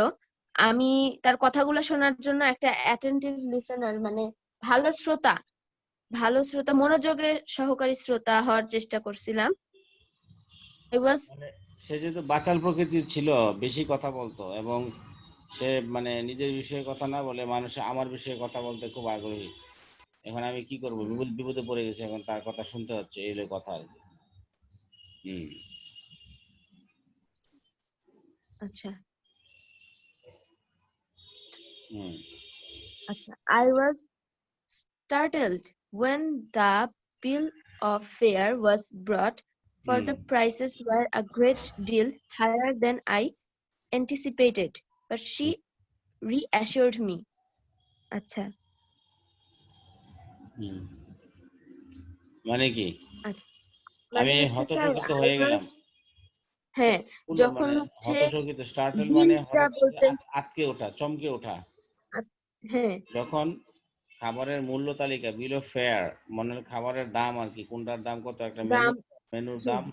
আমি তার কথাগুলো শোনার জন্য একটা অ্যাটেন্টিভ লিসেনার মানে ভালো শ্রোতা, ভালো শ্রোতা, মনোযোগের সহকারী শ্রোতা হওয়ার চেষ্টা করছিলাম। I was, মানে সে যেহেতু বাচাল প্রকৃতির ছিল, বেশি কথা বলতো, এবং সে মানে নিজের বিষয়ে কথা না বলে মানুষে আমার বিষয়ে কথা বলতে খুব আগ্রহী। এখন আমি কি করবো, বিপদে পড়ে গেছে, এখন তার কথা শুনতে হচ্ছে, এই হলো কথা আর কি। হুম আচ্ছা হুম আচ্ছা, I was startled when the bill of fare was brought, for hmm the prices were a great deal higher than I anticipated, but she reassured me. আচ্ছা হুম মানে কি? আচ্ছা, আমি মানে হচ্ছে স্যার হতচকিত I হয়ে was, গেলাম। হ্যাঁ, যখন মানে হচ্ছে হতচকিত, স্টার্টল মানে বিলটা হঠাৎ করে বলতে আটকে ওঠা, চমকে ওঠা। হ্যাঁ, যখন খাবারের মূল্য তালিকা, বিল অফ ফেয়ার, মানে খাবারের দাম আর কি, কোনটার দাম কত, একটা দাম মেনুর হুম, দাম,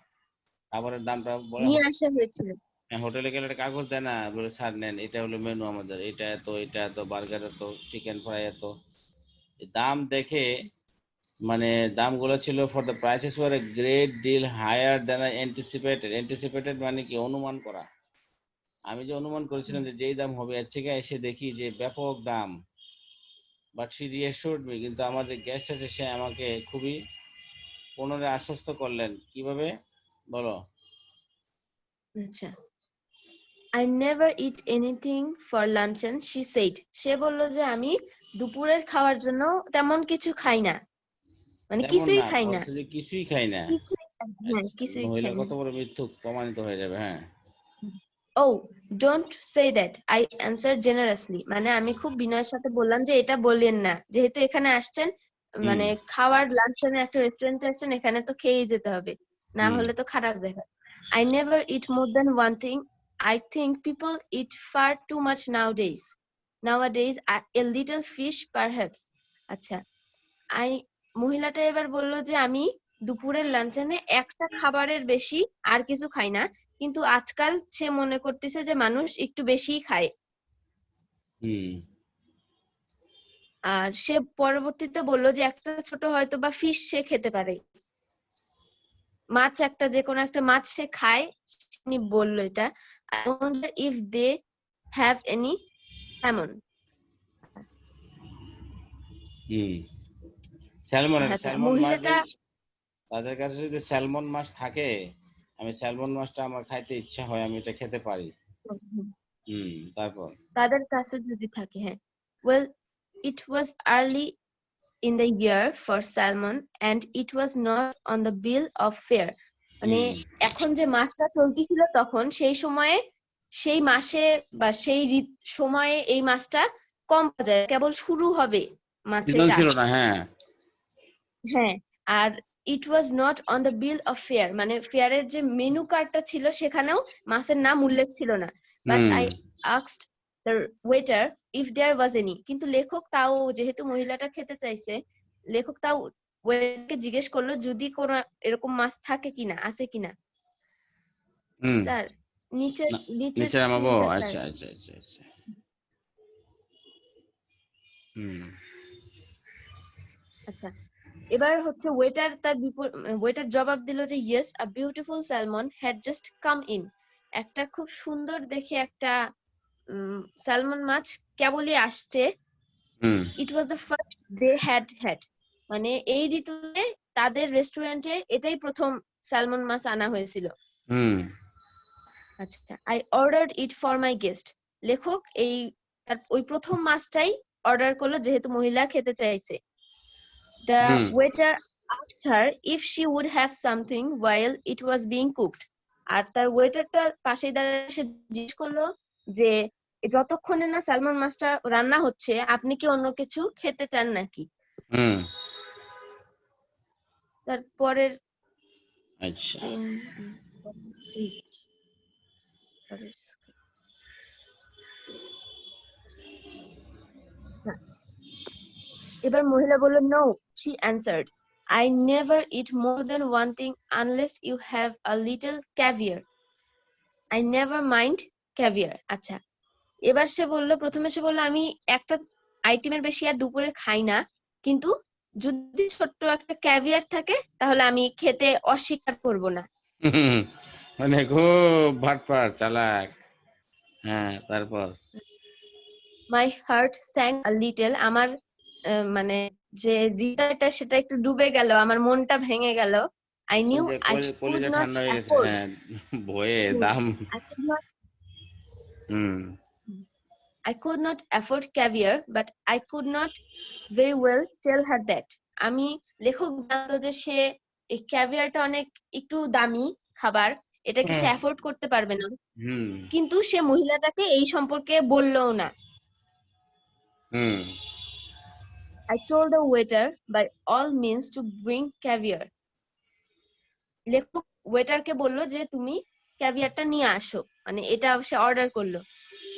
খাবারের দামটা বলে। নিয়ে আসা হয়েছিল। হোটেলে গেলে একটা কাগজ দেয় না, বলে স্যার নেন, এটা হলো মেনু আমাদের, এটা এত, এটা এত, বার্গার এত, চিকেন ফ্রাই এত। দাম দেখে মানে দামগুলো ছিল, for the prices were a great deal higher than I anticipated. Anticipated মানে কি, অনুমান করা। আমি যে অনুমান করেছিলাম যে যেই দাম হবে, এর থেকে এসে দেখি যে ব্যাপক দাম। বাট শি রিঅ্যাসুরড মি, কিন্তু আমার যে গেস্ট আছে সে আমাকে খুবই পুনরায় আশ্বস্ত করলেন। কিভাবে বলো? আচ্ছা, I never eat anything for luncheon, she said. সে বলল যে আমি দুপুরের খাওয়ার জন্য তেমন কিছু খাই না, মানে তেমন কিছুই না, খাই না, বলছে যে কিছুই খাই না। কিছুই খাই না, হ্যাঁ, আচ্ছা, কিছুই মহিলা খাই না। কত বড় মিথ্যুক প্রমাণিত হয়ে যাবে। হ্যাঁ। Oh, don't say that, I answered generously. মানে আমি খুব বিনয়ের সাথে বললাম যে এটা বললেন না, যেহেতু এখানে আসছেন, হুম মানে খাওয়ার লাঞ্চনে একটা রেস্টুরেন্টে আসছেন, এখানে তো খেয়েই যেতে হবে, না হুম হলে তো খারাপ দেখা। I never eat more than one thing. I think people eat far too much nowadays. A little fish perhaps. আচ্ছা, মহিলাটা এবার বলল যে আমি দুপুরের লাঞ্চনে একটা খাবারের বেশি আর কিছু খাই না, কিন্তু আজকাল সে মনে করতেছে যে মানুষ একটু বেশিই খায়। হুম আর সে পরবর্তীতে বলল যে একটা ছোট হয়তো বা ফিশ সে খেতে পারে, মাছ, একটা যে কোনো একটা মাছ সে খায়। তিনি বলল এটা, I wonder if they have any salmon. Hmm salmon, আচ্ছা, স্যালমন মাছ মহিলাটা যদি তাদের কাছে যদি স্যালমন মাছ থাকে, আমি স্যালমন মাছটা আমার খাইতে ইচ্ছা হয়, আমি এটা খেতে পারি। তারপর? তাদের কাছে যদি থাকে, হ্যাঁ, well, it was early in the year for salmon and it was not on the bill of fare. মানে হুম এখন যে মাসটা চলতেছিল তখন, সেই সময়ে, সেই মাসে বা সেই সময়ে এই মাছটা কম পাওয়া যায়, কেবল শুরু হবে মাছের সিজন ছিল চাষ। না। হ্যাঁ। হ্যাঁ, আর it was not on the bill of fare, মানে ফেয়ারের যে মেনু কার্ডটা ছিল সেখানেও মাছের নাম উল্লেখ ছিল না। But hmm I asked the waiter if there was any, কিন্তু লেখক তাও, যেহেতু মহিলাটা খেতে চাইছে, লেখক তাও ওয়েটারকে জিজ্ঞেস করলো যদি কোনো এরকম মাছ থাকে কিনা, আছে কিনা। হুম স্যার, নিচের না, নিচের নিচে নামাবো? স্ক্রিনটা স্যার। আচ্ছা আচ্ছা আচ্ছা আচ্ছা। হুম আচ্ছা, এবার হচ্ছে ওয়েটার জবাব দিল যে yes, a beautiful salmon had just come in. একটা খুব সুন্দর দেখে একটা স্যালমন মাছ কেবলই আসছে। Hmm it was the first they had, মানে এই ঋতুতে তাদের রেস্টুরেন্টে এটাই প্রথম স্যালমন মাছ আনা হয়েছিল। হুম আচ্ছা, I ordered it for my guest. লেখক ওই প্রথম মাছটাই অর্ডার করলো, যেহেতু মহিলা খেতে চাইছে। The hmm waiter asked her if she would have something while it was being cooked. আর তার ওয়েটারটা পাশে দাঁড়িয়ে সে জিজ্ঞেস করলো যে যতক্ষণে না স্যালমন মাছটা রান্না হচ্ছে আপনি কি অন্য কিছু খেতে চান নাকি। হুম তারপরের আচ্ছা। আচ্ছা, এবার মহিলা বলল no, she answered, I never eat more than one thing unless you have a little caviar. I never mind caviar. আচ্ছা, এবার প্রথমে সে বললো আমি একটা আইটেমের বেশি আর দুপুরে খাই না, কিন্তু যদি ছোট্ট একটা ক্যাভিয়ার থাকে তাহলে আমি খেতে অস্বীকার করব না। হুম, মানে খুব ভাটপাট চালাক। হ্যাঁ, তারপর? মাই হার্ট স্যাং আ লিটল, আমার মানে যে হৃদয়টা সেটা একটু ডুবে গেল, আমার মনটা ভেঙে গেল। আই নিউ আই কুড কলিজা নট ঠান্ডা হয়ে গেছে। অ্যাফোর্ড, হ্যাঁ, ভয়ে দাম। I could not hmm I could not afford caviar, but I could not very well tell her that. আমি, লেখক জানতো যে সে এই ক্যাভিয়ারটা অনেক একটু দামি খাবার, এটাকে সে অ্যাফোর্ড করতে পারবে না, হুম কিন্তু সে মহিলাটাকে এই সম্পর্কে বললও না। হুম I told the waiter by all means to bring caviar. লেখক ওয়েটারকে বলল যে তুমি ক্যাভিয়ারটা নিয়ে আসো, মানে এটা সে অর্ডার করলো।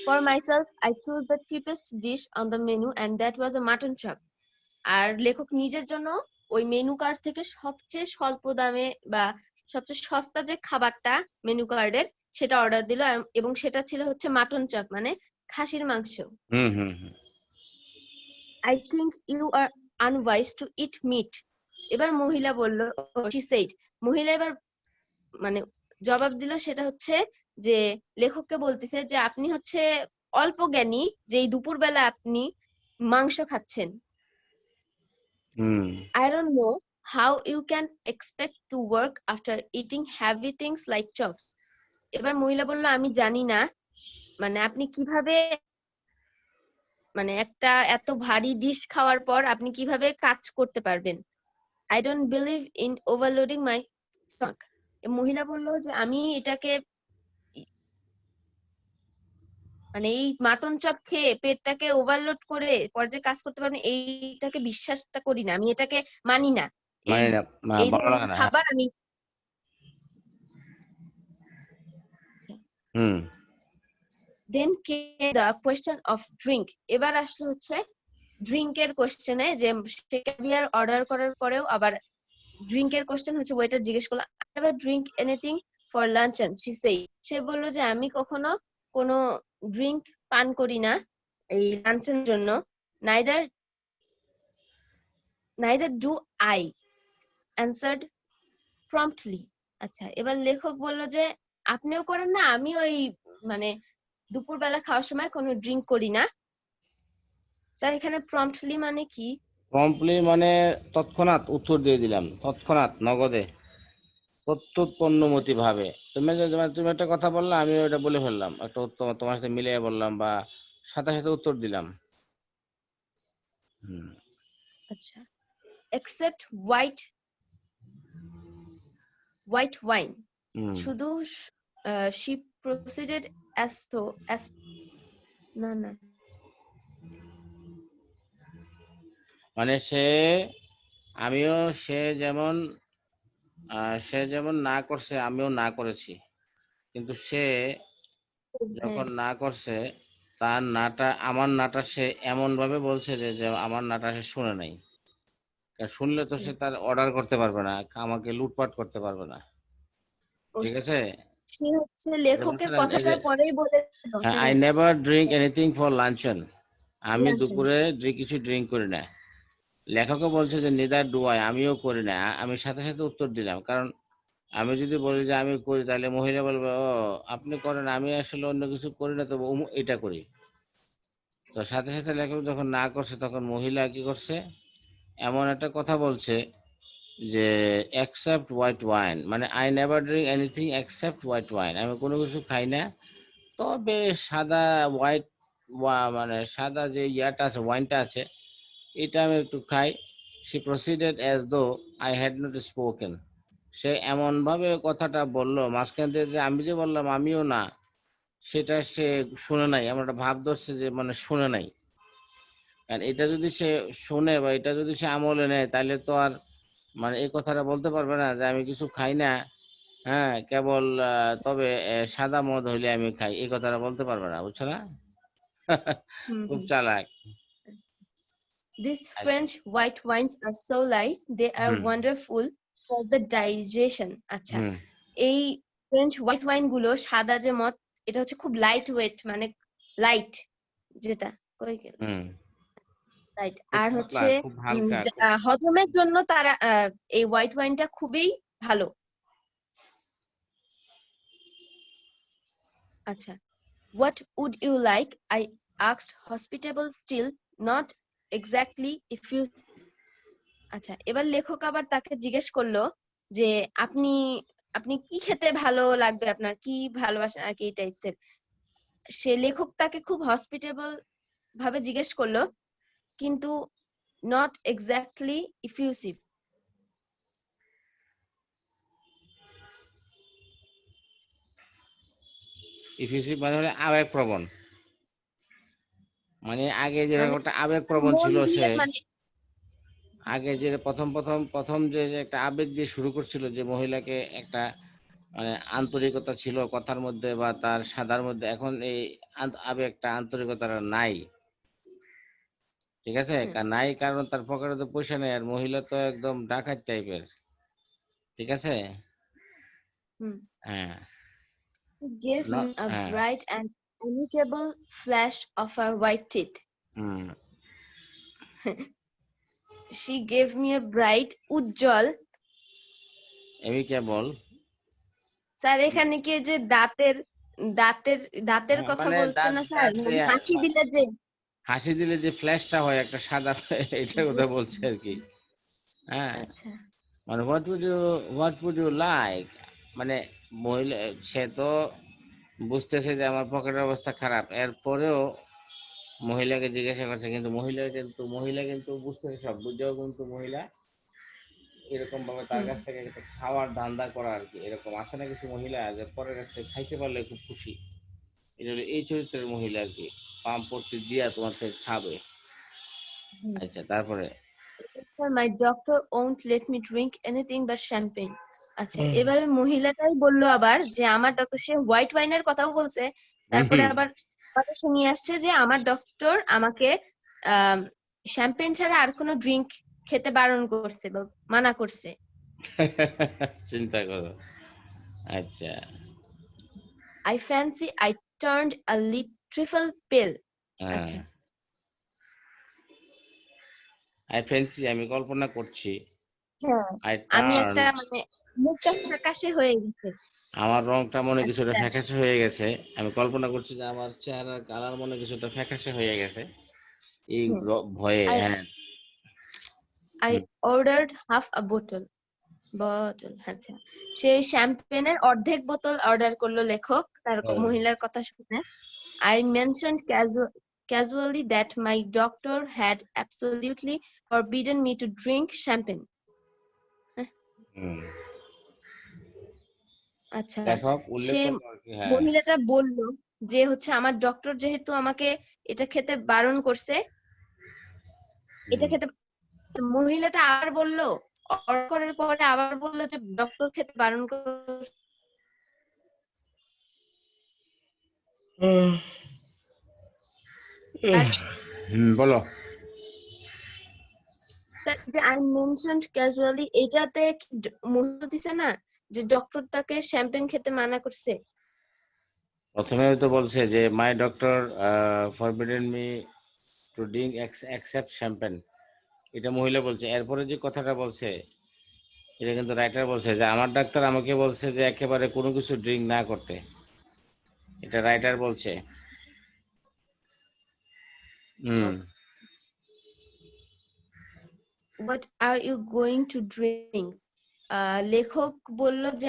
For myself, I chose the cheapest dish on the menu and that was a mutton chop. আর লেখক নিজের জন্য ওই মেনু কার্ড থেকে সবচেয়ে স্বল্প দামে বা সবচেয়ে সস্তা যে খাবারটা মেনু কার্ডের সেটা অর্ডার দিল, এবং সেটা ছিল হচ্ছে মাটন চপ, মানে খাসির মাংস। হুম হুম হুম। I think you are unwise to eat meat. এবার মহিলা বলল, she said, মহিলা এবার মানে জবাব দিল, সেটা হচ্ছে যে লেখককে বলতেছে যে আপনি হচ্ছে অল্প জ্ঞানী যে এই দুপুরবেলা আপনি মাংস খাচ্ছেন। হুম। I don't know how you can expect to work after eating heavy things like chops. এবার মহিলা বলল, আমি জানি না মানে আপনি কিভাবে মানে একটা এত ভারী ডিশ খাওয়ার পর আপনি কিভাবে কাজ করতে পারবেন। I don't believe in overloading my stomach. মহিলা বলল যে আমি এটাকে মানে এই মাটন চপ খেয়ে পেটটাকে ওভারলোড করে পরে যে কাজ করতে পারবেন এইটাকে বিশ্বাসটা করি না, আমি এটাকে মানি না। এই মানে না, এই ভালো লাগে ধরনের না। খাবার আমি হুম। দেন came the question of drink. এবার আসলো হচ্ছে ড্রিঙ্কের কোশ্চেনে, যে সে ক্যাভিয়ার অর্ডার করার পরেও আবার ড্রিঙ্কের কোশ্চেন হচ্ছে ওয়েটার জিজ্ঞেস করলো, I never drink anything for luncheon, she said. সে বললো যে আমি কখনো কোনো ড্রিঙ্ক পান করি না এই লাঞ্চের জন্য। neither neither do I, answered promptly. আচ্ছা, এবার লেখক বললো যে আপনিও করেন না, আমি ওই মানে দুপুরবেলা খাওয়ার সময় কোনো ড্রিঙ্ক করি না। স্যার এখানে প্রম্পটলি মানে কি? প্রম্পটলি মানে তৎক্ষণাৎ উত্তর দিয়ে দিলাম, তৎক্ষণাৎ, নগদে, প্রত্যুৎপন্নমতি ভাবে। তুমি একটা কথা বললা, আমি ওটা বলে ফেললাম, একটা উত্তর তোমার সাথে মিলিয়ে বললাম বা সাথে সাথে উত্তর দিলাম। হুম। আচ্ছা, except white wine. হুম। শুধু she proceeded as though as না না মানে আমিও সে যেমন না করছে আমিও না করেছি, কিন্তু সে যখন না করছে তার নাটা আমার নাটা সে এমন ভাবে বলছে যে আমার নাটা সে শুনে নাই। শুনলে তো সে তার অর্ডার করতে পারবে না, আমাকে লুটপাট করতে পারবে না। ঠিক আছে, সে হচ্ছে এটা লেখকের বলছিলাম এই যে কথাটার পরেই বলে দিল, আই হ্যাঁ never drink anything for luncheon, আমি লাঞ্চন। দুপুরে কিছু ড্রিঙ্ক করি না। লেখকও বলছে যে নিদার ডু আই, আমিও করি না। আমি সাথে সাথে উত্তর দিলাম, কারণ আমি যদি বলি যে আমি করি তাহলে মহিলা বলবে ও আপনি করেন, আমি আসলে অন্য কিছু করি না, তবে এটা করি। তো সাথে সাথে লেখক যখন না করছে তখন মহিলা কি করছে, এমন একটা কথা বলছে যে এক্সেপ্ট হোয়াইট ওয়াইন, মানে I never drink anything except white wine, আমি কোনো কিছু খাই না তবে সাদা হোয়াইট, মানে সাদা যে ইয়াটা আছে, ওয়াইনটা আছে, এটা আমি একটু খাই। সে proceeded as though I had not spoken, সে এমন ভাবে কথাটা বললো মাঝখান থেকে যে আমি যে বললাম আমিও না, সেটা সে শুনে নাই, এমন একটা ভাব ধরছে যে মানে শুনে নাই। আর এটা যদি সে শুনে বা এটা যদি সে আমলে নেয় তাহলে তো আর মানে এই কথাটা বলতে পারবে না যে আমি কিছু খাই না, হ্যাঁ কেবল তবে সাদা মদ হইলে আমি খাই, এই কথাটা বলতে পারবে না, বুঝছো না? খুব চালাক। These French white wines are so light, they are hmm wonderful for the digestion. আচ্ছা, হুম এই ফ্রেঞ্চ হোয়াইট ওয়াইন গুলো সাদা যে মদ, এটা হচ্ছে খুব লাইট ওয়েট, মানে লাইট যেটা কই গেল হুম। লাইট, খুব আর পাতলা, হচ্ছে খুব হালকা, খুব হজমের জন্য তারা এই হোয়াইট ওয়াইনটা খুবই ভালো। আচ্ছা, what would you like? I asked, hospitable still, not exactly effusive. আচ্ছা, এবার লেখক আবার তাকে জিজ্ঞেস করলো যে আপনি আপনি কি খেতে ভালো লাগবে, আপনার কি ভালোবাসেন আর কি, এই টাইপসের। সে লেখক তাকে খুব হসপিটেবল ভাবে জিজ্ঞেস করলো, কিন্তু নট এক্স্যাক্টলি ইফিউসিভ। ইফিসিভ মানে হলে আবেগপ্রবণ, মানে আগে যেরকম মানে একটা আবেগপ্রবণ মন ছিল দিয়ে সে, মানে আগে যে প্রথম প্রথম প্রথম যে যে একটা আবেগ দিয়ে শুরু করছিল, যে মহিলাকে একটা মানে আন্তরিকতা ছিল কথার মধ্যে বা তার সাদার মধ্যে, এখন এই আবেগটা আন্তরিকতা নাই, ঠিক আছে? নাই কারণ তার পকেটে তো পয়সা নেই, আর মহিলা তো একদম ডাকাত টাইপের, ঠিক আছে? হ্যাঁ She gave me a হ্যাঁ bright and amicable flash of her white teeth. Hmm She gave me a bright, উজ্জ্বল। এমি কে বল। স্যার এখানে কি যে দাঁতের দাঁতের দাঁতের হ্যাঁ, কথা মানে বলছে দাঁত না স্যার, দাঁত মানে হাসি দিলে যে হাসি দিলে যে ফ্ল্যাশটা হয় একটা সাদা, এটার কথা বলছে আর কি। হ্যাঁ, আচ্ছা মানে হোয়াট উড ইউ লাইক, মানে মহিলা সে তো বুঝতেছে যে আমার পকেটের অবস্থা খারাপ, এরপরেও মহিলাকে জিজ্ঞাসা করছে, কিন্তু মহিলা কিন্তু বুঝতেছে, সব বুঝেও কিন্তু মহিলা এরকম ভাবে তার কাছ থেকে একটা খাওয়ার ধান্দা করা আর কি। এরকম আছে না কিছু মহিলা যে পরের কাছ থেকে খাইতে পারলে খুব খুশি, এটা হলো এই চরিত্রের মহিলা আর কি, পাম্প পট্টি দিয়া তোমার থেকে খাবে। আচ্ছা তারপরে sir, my doctor won't let me drink anything but champagne. আচ্ছা, এবারে মহিলাটাই বললো আবার যে আমার ডক্টর, সে হোয়াইট ওয়াইনের কথাও বলছে, তারপরে আবার সে নিয়ে আসছে যে আমার ডক্টর আমাকে শ্যাম্পেন ছাড়া আর কোনো ড্রিঙ্ক খেতে বারণ করছে বা মানা করছে। চিন্তা করো। আচ্ছা I fancy I turned a trifle pale. আচ্ছা আই ফ্যান্সি, আমি কল্পনা করছি, হ্যাঁ, আই আমি টার্ন, একটা মানে মুখটা ফ্যাকাশে হয়ে গেছে। আমার রংটা মনে কিছুটা আচ্ছা, ফ্যাকাশে হয়ে গেছে। আমি কল্পনা করছি যে আমার চেহারার কালার মনে কিছুটা ফ্যাকাশে হয়ে গেছে এই ভয়ে। I হ্যাঁ I ordered half a bottle. আচ্ছা, সেই শ্যাম্পেনের অর্ধেক বোতল অর্ডার করলো লেখক তার মহিলার কথা শুনে। I mentioned casually that my doctor had absolutely forbidden me to drink champagne. আচ্ছা, লেখক উল্লেখ সে করলো আর কি। হ্যাঁ মহিলাটা বলল যে হচ্ছে আমার ডক্টর যেহেতু আমাকে এটা খেতে বারণ করছে, এটা খেতে, মহিলাটা আবার বলল, অর্ডার করার পরে আবার বললো যে ডক্টর খেতে বারণ করছে। বলো। যে আই মেনশনড ক্যাজুয়ালি, এটাতে মহিলা দিছে না যে ডক্টর তাকে শ্যাম্পেন খেতে মানা করছে। প্রথমে তো বলছে যে মাই doctor forbidden me to drink except champagne, এটা মহিলা বলছে। এরপরে যে কথাটা বলছে এটা কিন্তু রাইটার বলছে যে আমার ডাক্তার আমাকে বলছে যে একেবারে কোনো কিছু ড্রিঙ্ক না করতে, এটা রাইটার বলছে। What are you going to drink? লেখক বলল যে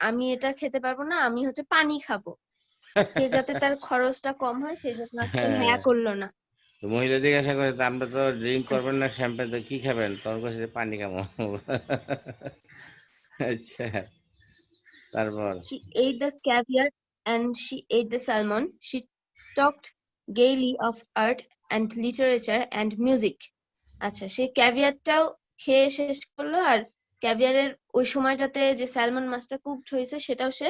আমি এটা খেতে পারবো না, আমি হচ্ছে পানি খাবো। সে যাতে তার খরচটা কম হয় সেই জন্য সে হ্যাঁ করলো না। তো মহিলা জিজ্ঞাসা করে, আমরা তো ড্রিঙ্ক করবেন না শ্যাম্পেন, তো কি খাবেন? তখন কাছে পানি খাবো। আচ্ছা তারপর She ate the caviar and she ate the salmon. She talked gaily of art and literature and music. আচ্ছা, সে ক্যাভিয়ারটাও খেয়ে শেষ করলো, আর ক্যাভিয়ারের ওই সময়টাতে যে স্যালমন মাছটা কুকড হয়েছে সেটাও সে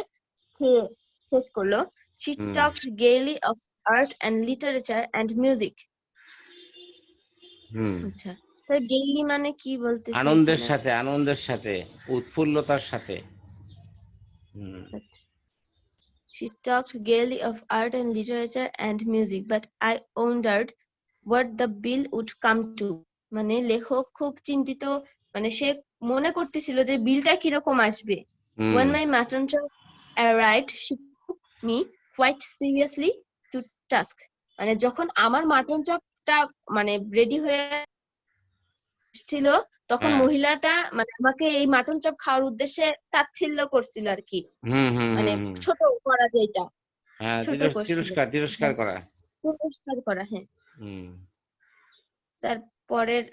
খেয়ে শেষ করলো। She talked gaily of art and literature and music. আচ্ছা স্যার, গেইলি মানে কি বলতেছে আনন্দের এখানে? সাথে, আনন্দের সাথে, উৎফুল্লতার সাথে। She talked gaily of art and literature and music, but I wondered what the bill would come to. মানে লেখক খুব চিন্তিত, মানে সে মনে করতেছিল যে বিলটা কিরকম আসবে। When my mutton chop arrived, she took me quite seriously to task. মানে যখন আমার মাটন চপটা মানে রেডি হয়ে ছিল, তখন মহিলাটা মানে আমাকে এই মাটন চপ খাওয়ার উদ্দেশ্যে তাচ্ছিল্য করছিল আর কি। মানে ছোট করা যেটা, ছোট করছিল, তিরস্কার করা। পুরস্কার করা। হ্যাঁ, তার পরের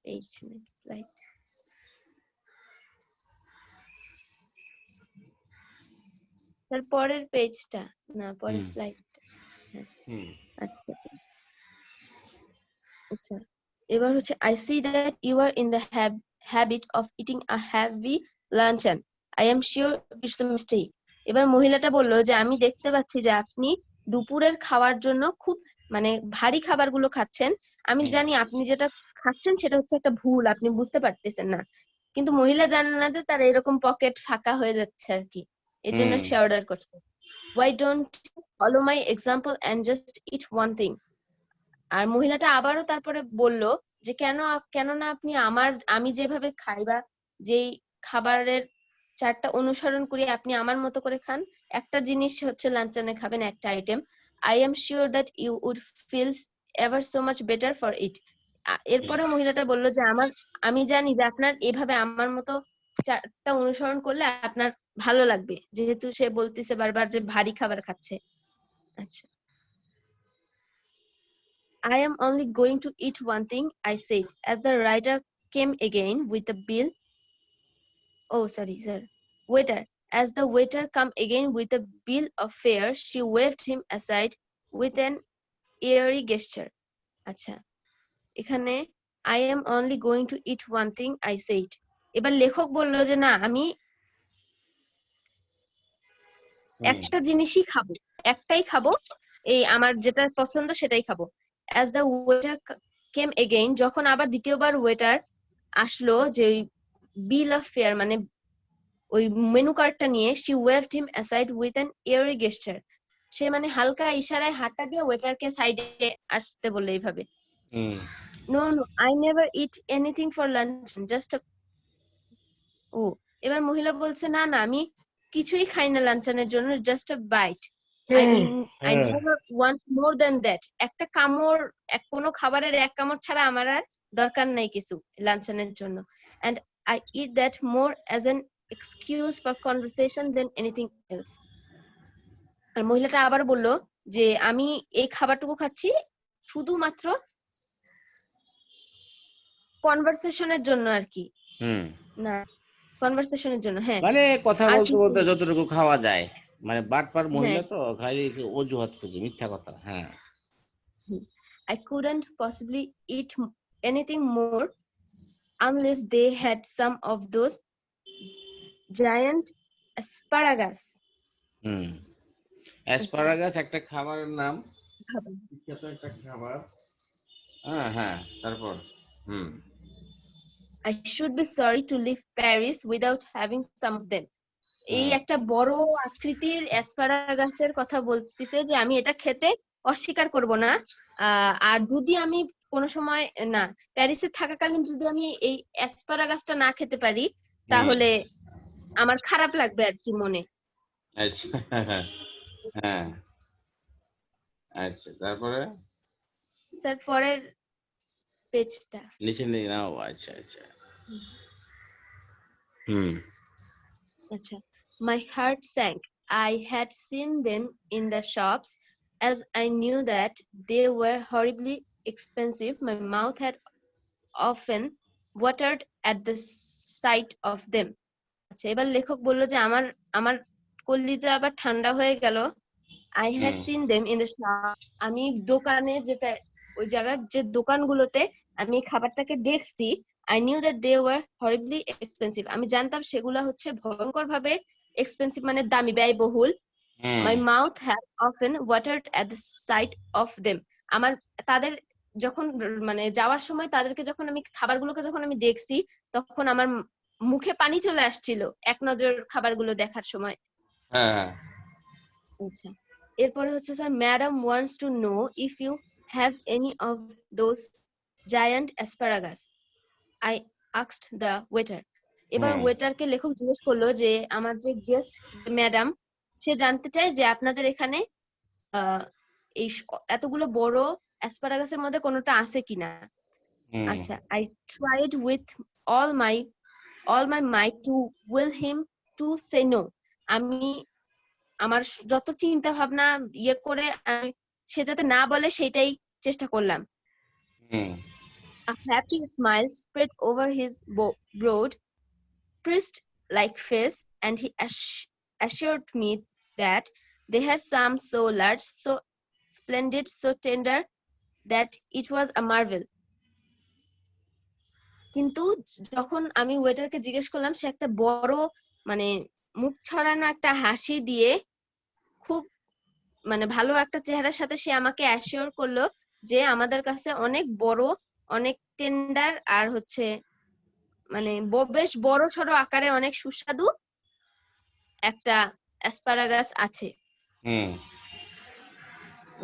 পেজ স্লাইড, তার পরের পেজটা না, পরের স্লাইডটা। হ্যাঁ আচ্ছা আচ্ছা, এবার হচ্ছে I see that you are in the habit of eating a heavy luncheon. I am sure it's a mistake. এবার মহিলাটা বলল যে আমি দেখতে পাচ্ছি যে আপনি দুপুরের খাওয়ার জন্য খুব মানে ভারী খাবারগুলো খাচ্ছেন। আমি জানি আপনি যেটা খাচ্ছেন সেটা হচ্ছে একটা ভুল, আপনি বুঝতে পারতেছেন না। কিন্তু মহিলা জানে না যে তার এরকম পকেট ফাঁকা হয়ে যাচ্ছে আর কি, এর জন্য সে অর্ডার করছে why don't you follow my example and just eat one thing. আর মহিলাটা আবারও তারপরে বলল যে কেন না আপনি আমি যেভাবে খাই বা যেই খাবারের চারটা অনুসরণ করি আপনি আমার মতো করে খান, একটা জিনিস হচ্ছে লাঞ্চনে খাবেন, একটা item, I am sure that you would feel ever so much better for it. এরপরে মহিলাটা বলল যে আমি জানি যে আপনার এভাবে আমার মতো চারটা অনুসরণ করলে আপনার ভালো লাগবে, যেহেতু সে বলতেছে বারবার যে ভারী খাবার খাচ্ছে। আচ্ছা, I am only going to eat one thing, I said, as the writer came again with the bill. Oh, sorry, sir. Waiter. As the waiter come again with the bill of fare, she waved him aside with an airy gesture. আচ্ছা, এখানে I am only going to eat one thing, I said. এবার লেখক বলল যে না, আমি একটা জিনিসই খাবো, একটাই খাবো, এই আমার যেটা পছন্দ সেটাই খাবো। As the waiter came again, যখন আবার দ্বিতীয়বার ওয়েটার আসলো যে বিল অফ ফেয়ার মানে ওই মেনু কার্ডটা নিয়ে, she waved him aside with an airy gesture. সে মানে হালকা ইশারায় হাতটা দিয়ে ওয়েটারকে সাইডে আসতে বললো এইভাবে। No, I never eat anything for lunch, just a... ও, এবার মহিলা বলছে না না, আমি কিছুই খাই না লাঞ্চনের জন্য, just a bite. I never want more than that. একটা কামড়, কোনো খাবারের এক কামড় ছাড়া আমার আর দরকার নাই কিছু লাঞ্চনের জন্য। And I eat that more as an excuse for conversation than anything else. আর মহিলাটা আবার বলল যে আমি এই খাবারটুকু খাচ্ছি শুধুমাত্র কনভারসেশনের জন্য আর কি। না, কনভারসেশনের জন্য, হ্যাঁ, মানে কথা বলতে বলতে যতটুকু খাওয়া যায়, মানে বাটপার মহিলা তো খালি অজুহাত খুঁজে, মিথ্যা কথা। হ্যাঁ, I couldn't possibly eat anything more unless they had some of those giant asparagus. Asparagus একটা খাবারের নাম, বিখ্যাত একটা খাবার। হ্যাঁ, তারপর I should be sorry to leave Paris without having some of them. এই একটা বড় আকৃতির অ্যাসপারাগাসের কথা বলতেছে যে আমি এটা খেতে অস্বীকার করব না, আর যদি আমি কোনো সময় না প্যারিসে থাকাকালীন যদি আমি এই অ্যাসপারাগাসটা না খেতে পারি তাহলে আমার খারাপ লাগবে আর কি মনে। আচ্ছা, হ্যাঁ, আচ্ছা, তারপরে স্যার পরের পেজটা নিচে নিয়ে নাও। আচ্ছা, আচ্ছা, my heart sank. I had seen them in the shops. As I knew that they were horribly expensive, my mouth had often watered at the sight of them. আচ্ছা, এবার লেখক বলল যে আমার কলিজা আবার ঠান্ডা হয়ে গেল। I had seen them in the shops. আমি দোকানে ওই জায়গার যে দোকানগুলোতে আমি খাবারটাকে দেখছি। I knew that they were horribly expensive. আমি জানতাম সেগুলো হচ্ছে ভয়ঙ্কর ভাবে এক্সপেন্সিভ মানে দামি, ব্যয়বহুল। My mouth had often watered at the sight of them. আমার তাদের যখন মানে যাওয়ার সময় তাদেরকে যখন আমি খাবারগুলোকে যখন আমি দেখছি তখন আমার মুখে পানি চলে আসছিল এক নজর খাবারগুলো দেখার সময়। আচ্ছা, এরপরে হচ্ছে sir, madam wants to know if you have any of those giant asparagus, I asked the waiter. এবার ওয়েটারকে লেখক জিজ্ঞেস করলো যে আমার যে গেস্ট ম্যাডাম, সে জানতে চায় যে আপনাদের এখানে এই এতগুলো বড় অ্যাসপারাগাসের মধ্যে কোনোটা আছে কিনা। আচ্ছা, I tried with all my might to will him to say no. আমি আমার যত চিন্তা ভাবনা করে সে যাতে না বলে সেটাই চেষ্টা করলাম। A happy smile spread over his broad, priest-like face, and he assured me that they had some so large, so splendid, so tender that it was a marvel. কিন্তু যখন আমি ওয়েটারকে জিজ্ঞেস করলাম সে একটা বড় মানে মুখ ছড়ানো একটা হাসি দিয়ে খুব মানে ভালো একটা চেহারার সাথে সে আমাকে অ্যাসিওর করলো যে আমাদের কাছে অনেক বড়, অনেক টেন্ডার আর হচ্ছে মানে বেশ বড় সড়ো আকারে অনেক সুস্বাদু একটা অ্যাসপারাগাস আছে। হুম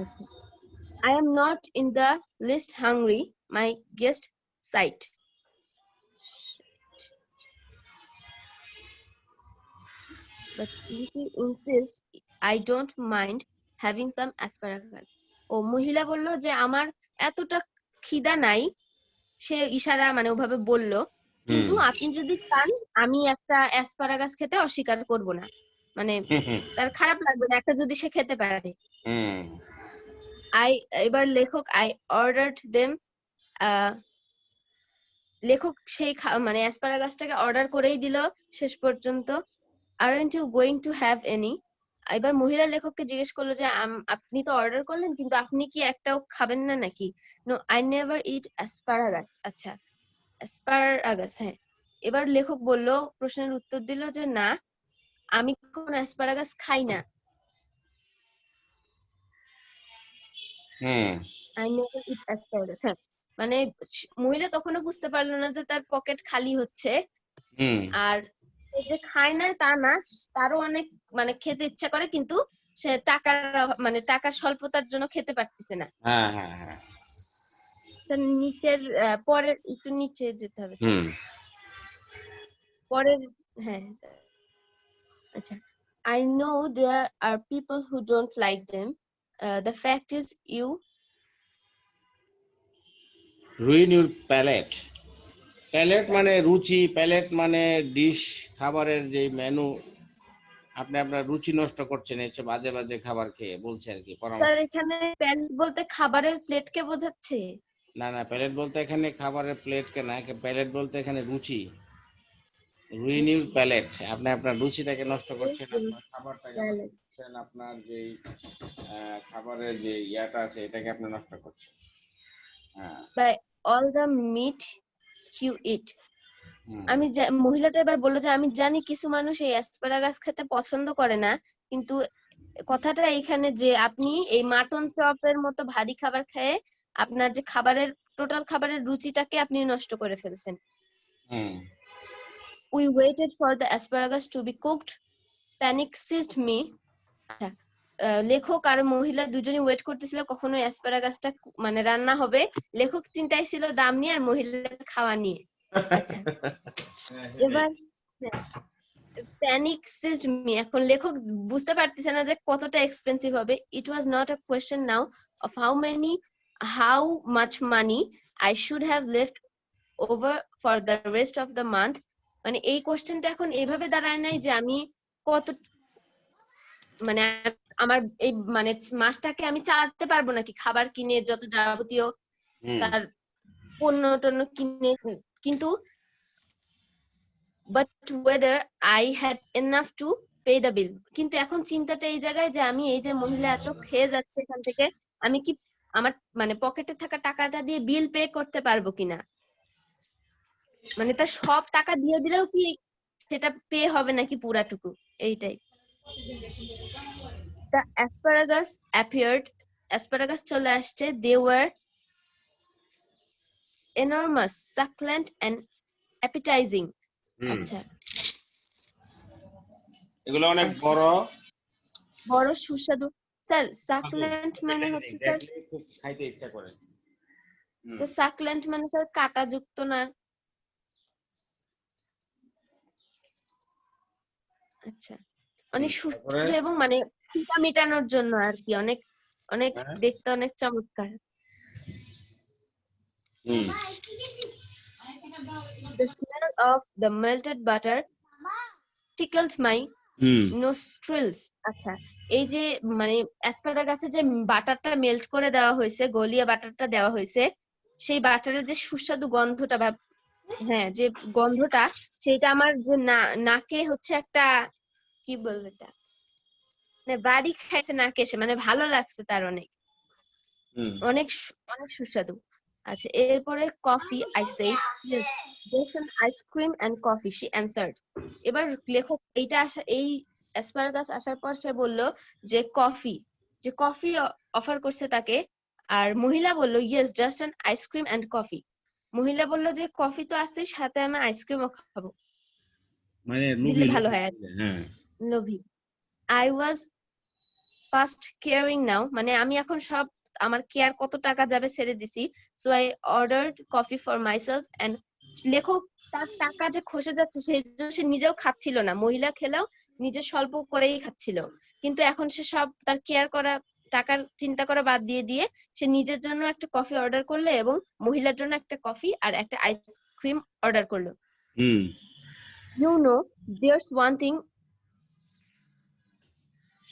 আচ্ছা, I am not in the least hungry, my guest sighed. But if you insist, I don't mind having some asparagus. ও মহিলা বলল যে আমার এতটা খিদা নাই, সে ইশারা মানে ওভাবে বলল, কিন্তু হুম আপনি যদি চান আমি একটা অ্যাসপারাগাস খেতে অস্বীকার করব না, মানে হুম তার খারাপ লাগবে না একটা যদি সে খেতে পারে। হুম আই এবার লেখক আই অর্ডারড দেম, লেখক সেই মানে অ্যাসপারাগাসটাকে অর্ডার করেই দিল শেষ পর্যন্ত। aren't you going to have any? এবার মহিলা লেখককে জিজ্ঞেস করলো যে আপনি তো অর্ডার করলেন কিন্তু আপনি কি একটাও খাবেন না নাকি? No I never eat asparagus. আচ্ছা, অ্যাসপারাগাস, হ্যাঁ। এবার লেখক বলল, প্রশ্নের উত্তর দিল যে না, আমি কোন অ্যাসপারাগাস খাই না। হুম আই নেভার ইট অ্যাসপারাগাস। হ্যাঁ, মানে মহিলা তখনও বুঝতে পারলো না যে তার পকেট খালি হচ্ছে, হুম আর সে যে খায় না তা না, তারও অনেক মানে খেতে ইচ্ছা করে, কিন্তু সে টাকার মানে টাকার স্বল্পতার জন্য খেতে পারতেছে না। হ্যাঁ হ্যাঁ হ্যাঁ স্যার নিচের পরের একটু নিচে যেতে হবে স্যার, হুম পরের, হ্যাঁ স্যার। আচ্ছা, I know there are people who don't like them. The fact is you ruin your palate. Palate মানে রুচি, প্যালেট মানে ডিশ, খাবারের যে মেনু, আপনি আপনার রুচি নষ্ট করছেন হচ্ছে বাজে বাজে খাবার খেয়ে, বলছে আর কি স্যার পরামর্শ। এখানে প্যালেট বলতে খাবারের প্লেটকে বোঝাচ্ছে? না না, প্যালেট বলতে এখানে খাবারের প্লেট কেনা, প্যালেট বলতে এখানে রুচি। রুইন ইউর রুচি, প্যালেট, আপনি আপনার রুচিটাকে নষ্ট করছেন, আপনার খাবারটাকে নষ্ট প্যালেট করছেন, আপনার যে খাবারের যে ইয়াটা আছে এটাকে আপনি নষ্ট করছেন। হ্যাঁ by all the meat you eat. হুম আমি মহিলাটা এবার বললো যে আমি জানি কিছু মানুষ এই অ্যাসপারাগাস খেতে পছন্দ করে না, কিন্তু কথাটা এইখানে যে আপনি এই মাটন চপের মতো ভারী খাবার খেয়ে আপনার যে খাবারের টোটাল খাবারের রুচিটাকে আপনি নষ্ট করে ফেলছেন। হুম We waited for the asparagus to be cooked. Panic seized me. আচ্ছা, লেখক আর মহিলা দুজনই ওয়েট করতেছিল কখনো অ্যাসপারাগাসটা মানে রান্না হবে। লেখক চিন্তায় ছিল দাম নিয়ে আর মহিলা খাওয়া নিয়ে। আচ্ছা, এবার প্যানিক সিজড মি, এখন লেখক বুঝতে পারতেছে না যে কতটা এক্সপেন্সিভ হবে। It was not a question now of how much money I should have left over for the rest of the month. মানে এই কোয়েশ্চেনটা এখন এইভাবে দাঁড়ায় নাই যে আমি কত মানে আমার এই মানে মাসটাকে আমি চালাতে পারবো নাকি, খাবার কিনে যত যাবতীয় হুম তার পণ্য টন্য কিনে, কিন্তু but whether I had enough to pay the bill. কিন্তু এখন চিন্তাটা এই জায়গায় যে আমি এই যে মহিলা এত খেয়ে যাচ্ছে এখান থেকে, আমি কি আমার মানে পকেটে থাকা টাকাটা দিয়ে বিল পে করতে পারবো কিনা, মানে তার সব টাকা দিয়ে দিলেও কি সেটা পে হবে নাকি পুরাটুকু, এইটাই। The asparagus appeared, asparagus চলে আসছে, they were enormous, succulent and appetizing. হুম আচ্ছা এগুলো অনেক আচ্ছা বড়, আচ্ছা, বড় সুস্বাদু। স্যার সাকুলেন্ট মানে হচ্ছে স্যার, দেখলে খুব খাইতে ইচ্ছা করে। হুম স্যার সাকুলেন্ট মানে স্যার কাঁটা যুক্ত না? আচ্ছা, অনেক তারপরে সুস্বাদু এবং মানে খিদা মেটানোর জন্য আর কি, অনেক অনেক হ্যাঁ দেখতে অনেক চমৎকার। হুম The smell of the melted butter tickled my hmm nostrils. আচ্ছা, এই যে মানে অ্যাসপারাগাসে যে বাটারটা মেল্ট করে দেওয়া হয়েছে, গলিয়ে বাটারটা দেওয়া হয়েছে, সেই বাটারের যে সুস্বাদু গন্ধটা বা হ্যাঁ যে গন্ধটা, সেটা আমার যে নাকে হচ্ছে একটা কি বলবো এটা, মানে বাড়ি খাইছে নাকে এসে, মানে ভালো লাগছে তার অনেক হুম অনেক অনেক সুস্বাদু। আচ্ছা, এরপরে coffee, I said yes, just an ice cream and coffee, she answered. এবার লেখক এই অ্যাসপারাগাস আসার পর সে বলল যে কফি অফার করছে তাকে, আর মহিলা বলল yes, just an ice cream and coffee. মহিলা বলল যে কফি তো আছে, সাথে আমি আইসক্রিমও খাবো, মানে দিলে লুবি ভালো লুবি হয় আর হ্যাঁ লোভী। I was past caring now, মানে আমি এখন সব আমার কেয়ার কত টাকা যাবে ছেড়ে দিছি। So I ordered coffee for myself and লেখক তার টাকা যে খসে যাচ্ছে সেই জন্য সে নিজেও খাচ্ছিল না, মহিলা খেলেও নিজে স্বল্প করেই খাচ্ছিল, কিন্তু এখন সে সব তার কেয়ার করা, টাকার চিন্তা করা বাদ দিয়ে দিয়ে সে নিজের জন্য একটা কফি অর্ডার করলো এবং মহিলার জন্য একটা কফি আর একটা আইসক্রিম অর্ডার করলো। Hmm you know there's one thing.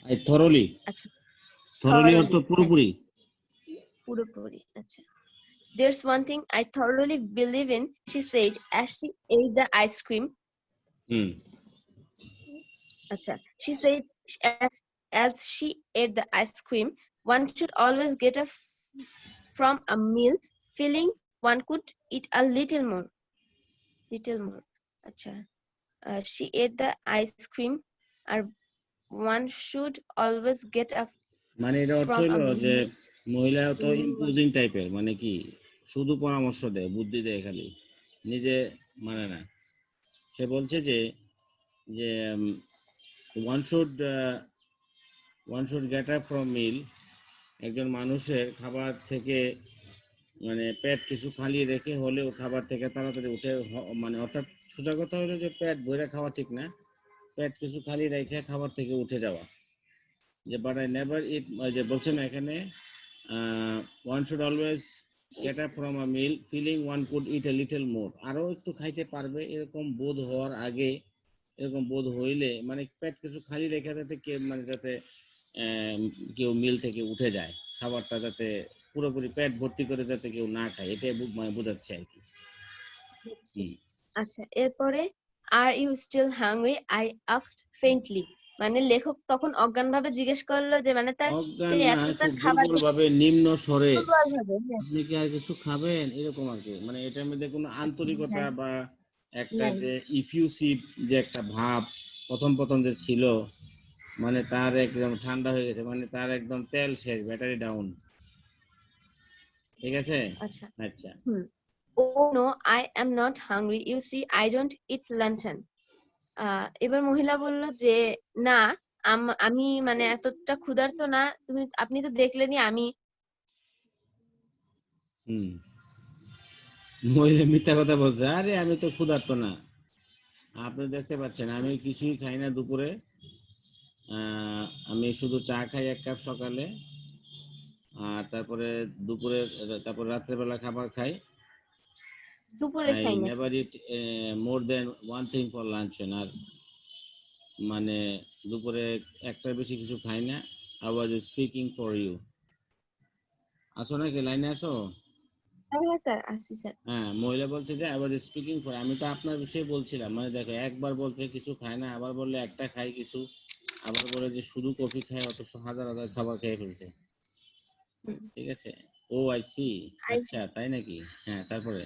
I thoroughly আচ্ছা, থরলি অর্থ thoroughly, পুরোপুরি পুরোপুরি। আচ্ছা, there's one thing I thoroughly believe in, she said as she ate the ice cream. Hmm Acha. She said as she ate the ice cream, one should always get from a meal feeling one could eat a little more. Little more. Acha. She ate the ice cream, or one should always get মানে এটা অর্থ from a হইলো যে meal মহিলা তো feeling one. Imposing টাইপের, মানে কি শুধু পরামর্শ দেয়, বুদ্ধি দেয়, খালি নিজে মানে না। সে বলছে যে যে one should get up from meal, একজন মানুষের খাবার থেকে মানে পেট কিছু খালি রেখে হলেও খাবার থেকে তাড়াতাড়ি উঠে মানে অর্থাৎ সোজা কথা হলো যে পেট ভরে খাওয়া ঠিক না, পেট কিছু খালি রেখে খাবার থেকে উঠে যাওয়া। যে বাট আই নেভার ইট, যে বলছে না এখানে one should always get up from a meal feeling one could eat a little more, আরো একটু খাইতে পারবে এরকম বোধ হওয়ার আগে, এরকম বোধ হইলে মানে পেট কিছু খালি রেখে যাতে মানে যাতে কেউ মিল থেকে উঠে যায়, খাবারটা যাতে পুরোপুরি পেট ভর্তি করে যাতে কেউ না খায়, এটাই মানে বোঝাচ্ছে আর কি। আচ্ছা, এরপরে are you still hungry, I asked faintly, মানে লেখক তখন অজ্ঞান ভাবে জিজ্ঞেস করলো যে মানে তার অজ্ঞান না, এত তার খুব খাবার দুর্বল ভাবে নিম্ন স্বরে দুর্বল ভাবে, হ্যাঁ আপনি কি আর কিছু খাবেন এরকম আর কি, মানে এটার মধ্যে কোনো আন্তরিকতা হ্যাঁ বা একটা নাই। যে ইফিউসিভ যে একটা ভাব প্রথম যে ছিল, মানে তার একদম ঠান্ডা হয়ে গেছে, মানে তার একদম তেল শেষ, ব্যাটারি ডাউন, ঠিক আছে। আচ্ছা, আচ্ছা Oh no, I am not hungry. You see, I don't eat luncheon. এবার মহিলা বলল যে না, আমি মানে এতটা ক্ষুধার্ত না, আপনি তো দেখলেনই আমি। হুম মহিলা মিথ্যা কথা বলছে, আরে আমি তো ক্ষুধার্ত না, আপনি দেখতে পাচ্ছেন আমি কিছুই খাই না দুপুরে, আমি শুধু চা খাই 1 কাপ সকালে, আর তারপরে দুপুরে, তারপর রাত্রেবেলা খাবার খাই। দুপুরে আই খাই না। Never eat more than one thing for lunch, আর মানে দুপুরে একটার বেশি কিছু খাই না। I was speaking for you, আসো নাকি লাইনে আসো। হ্যাঁ স্যার, আসি স্যার। হ্যাঁ মহিলা বলছে যে আই ওয়াজ স্পিকিং ফর, আমি তো আপনার বিষয়ে বলছিলাম, মানে দেখো একবার বলছে কিছু খায় না, আবার বললে একটা খাই কিছু, আবার বলে যে শুধু কফি খায়, অথচ হাজার হাজার খাবার খেয়ে ফেলছে, ঠিক আছে। ও আই সি, I আচ্ছা তাই নাকি, হ্যাঁ তারপরে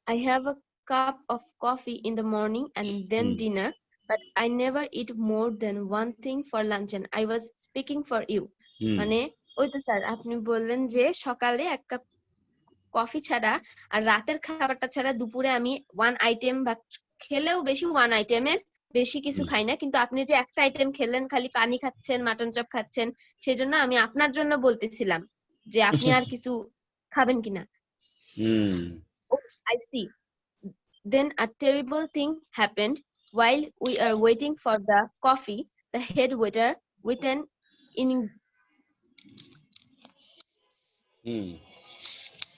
I have a cup of coffee in the morning and then hmm dinner, but I never eat more than one thing for lunch and I was speaking for you. হুম মানে ওই তো sir আপনি বললেন যে সকালে 1 কাপ কফি ছাড়া আর রাতের খাবারটা ছাড়া দুপুরে আমি ওয়ান আইটেম বা খেলেও বেশি ওয়ান আইটেমের বেশি কিছু হুম খাই না, কিন্তু আপনি যে একটা আইটেম খেলেন, খালি পানি খাচ্ছেন, মাটন চপ খাচ্ছেন, সেজন্য আমি আপনার জন্য বলতেছিলাম যে আপনি আর কিছু খাবেন কিনা। হুম Oh, I see. Then a terrible thing happened while we are waiting for the coffee. The head waiter with an in হুম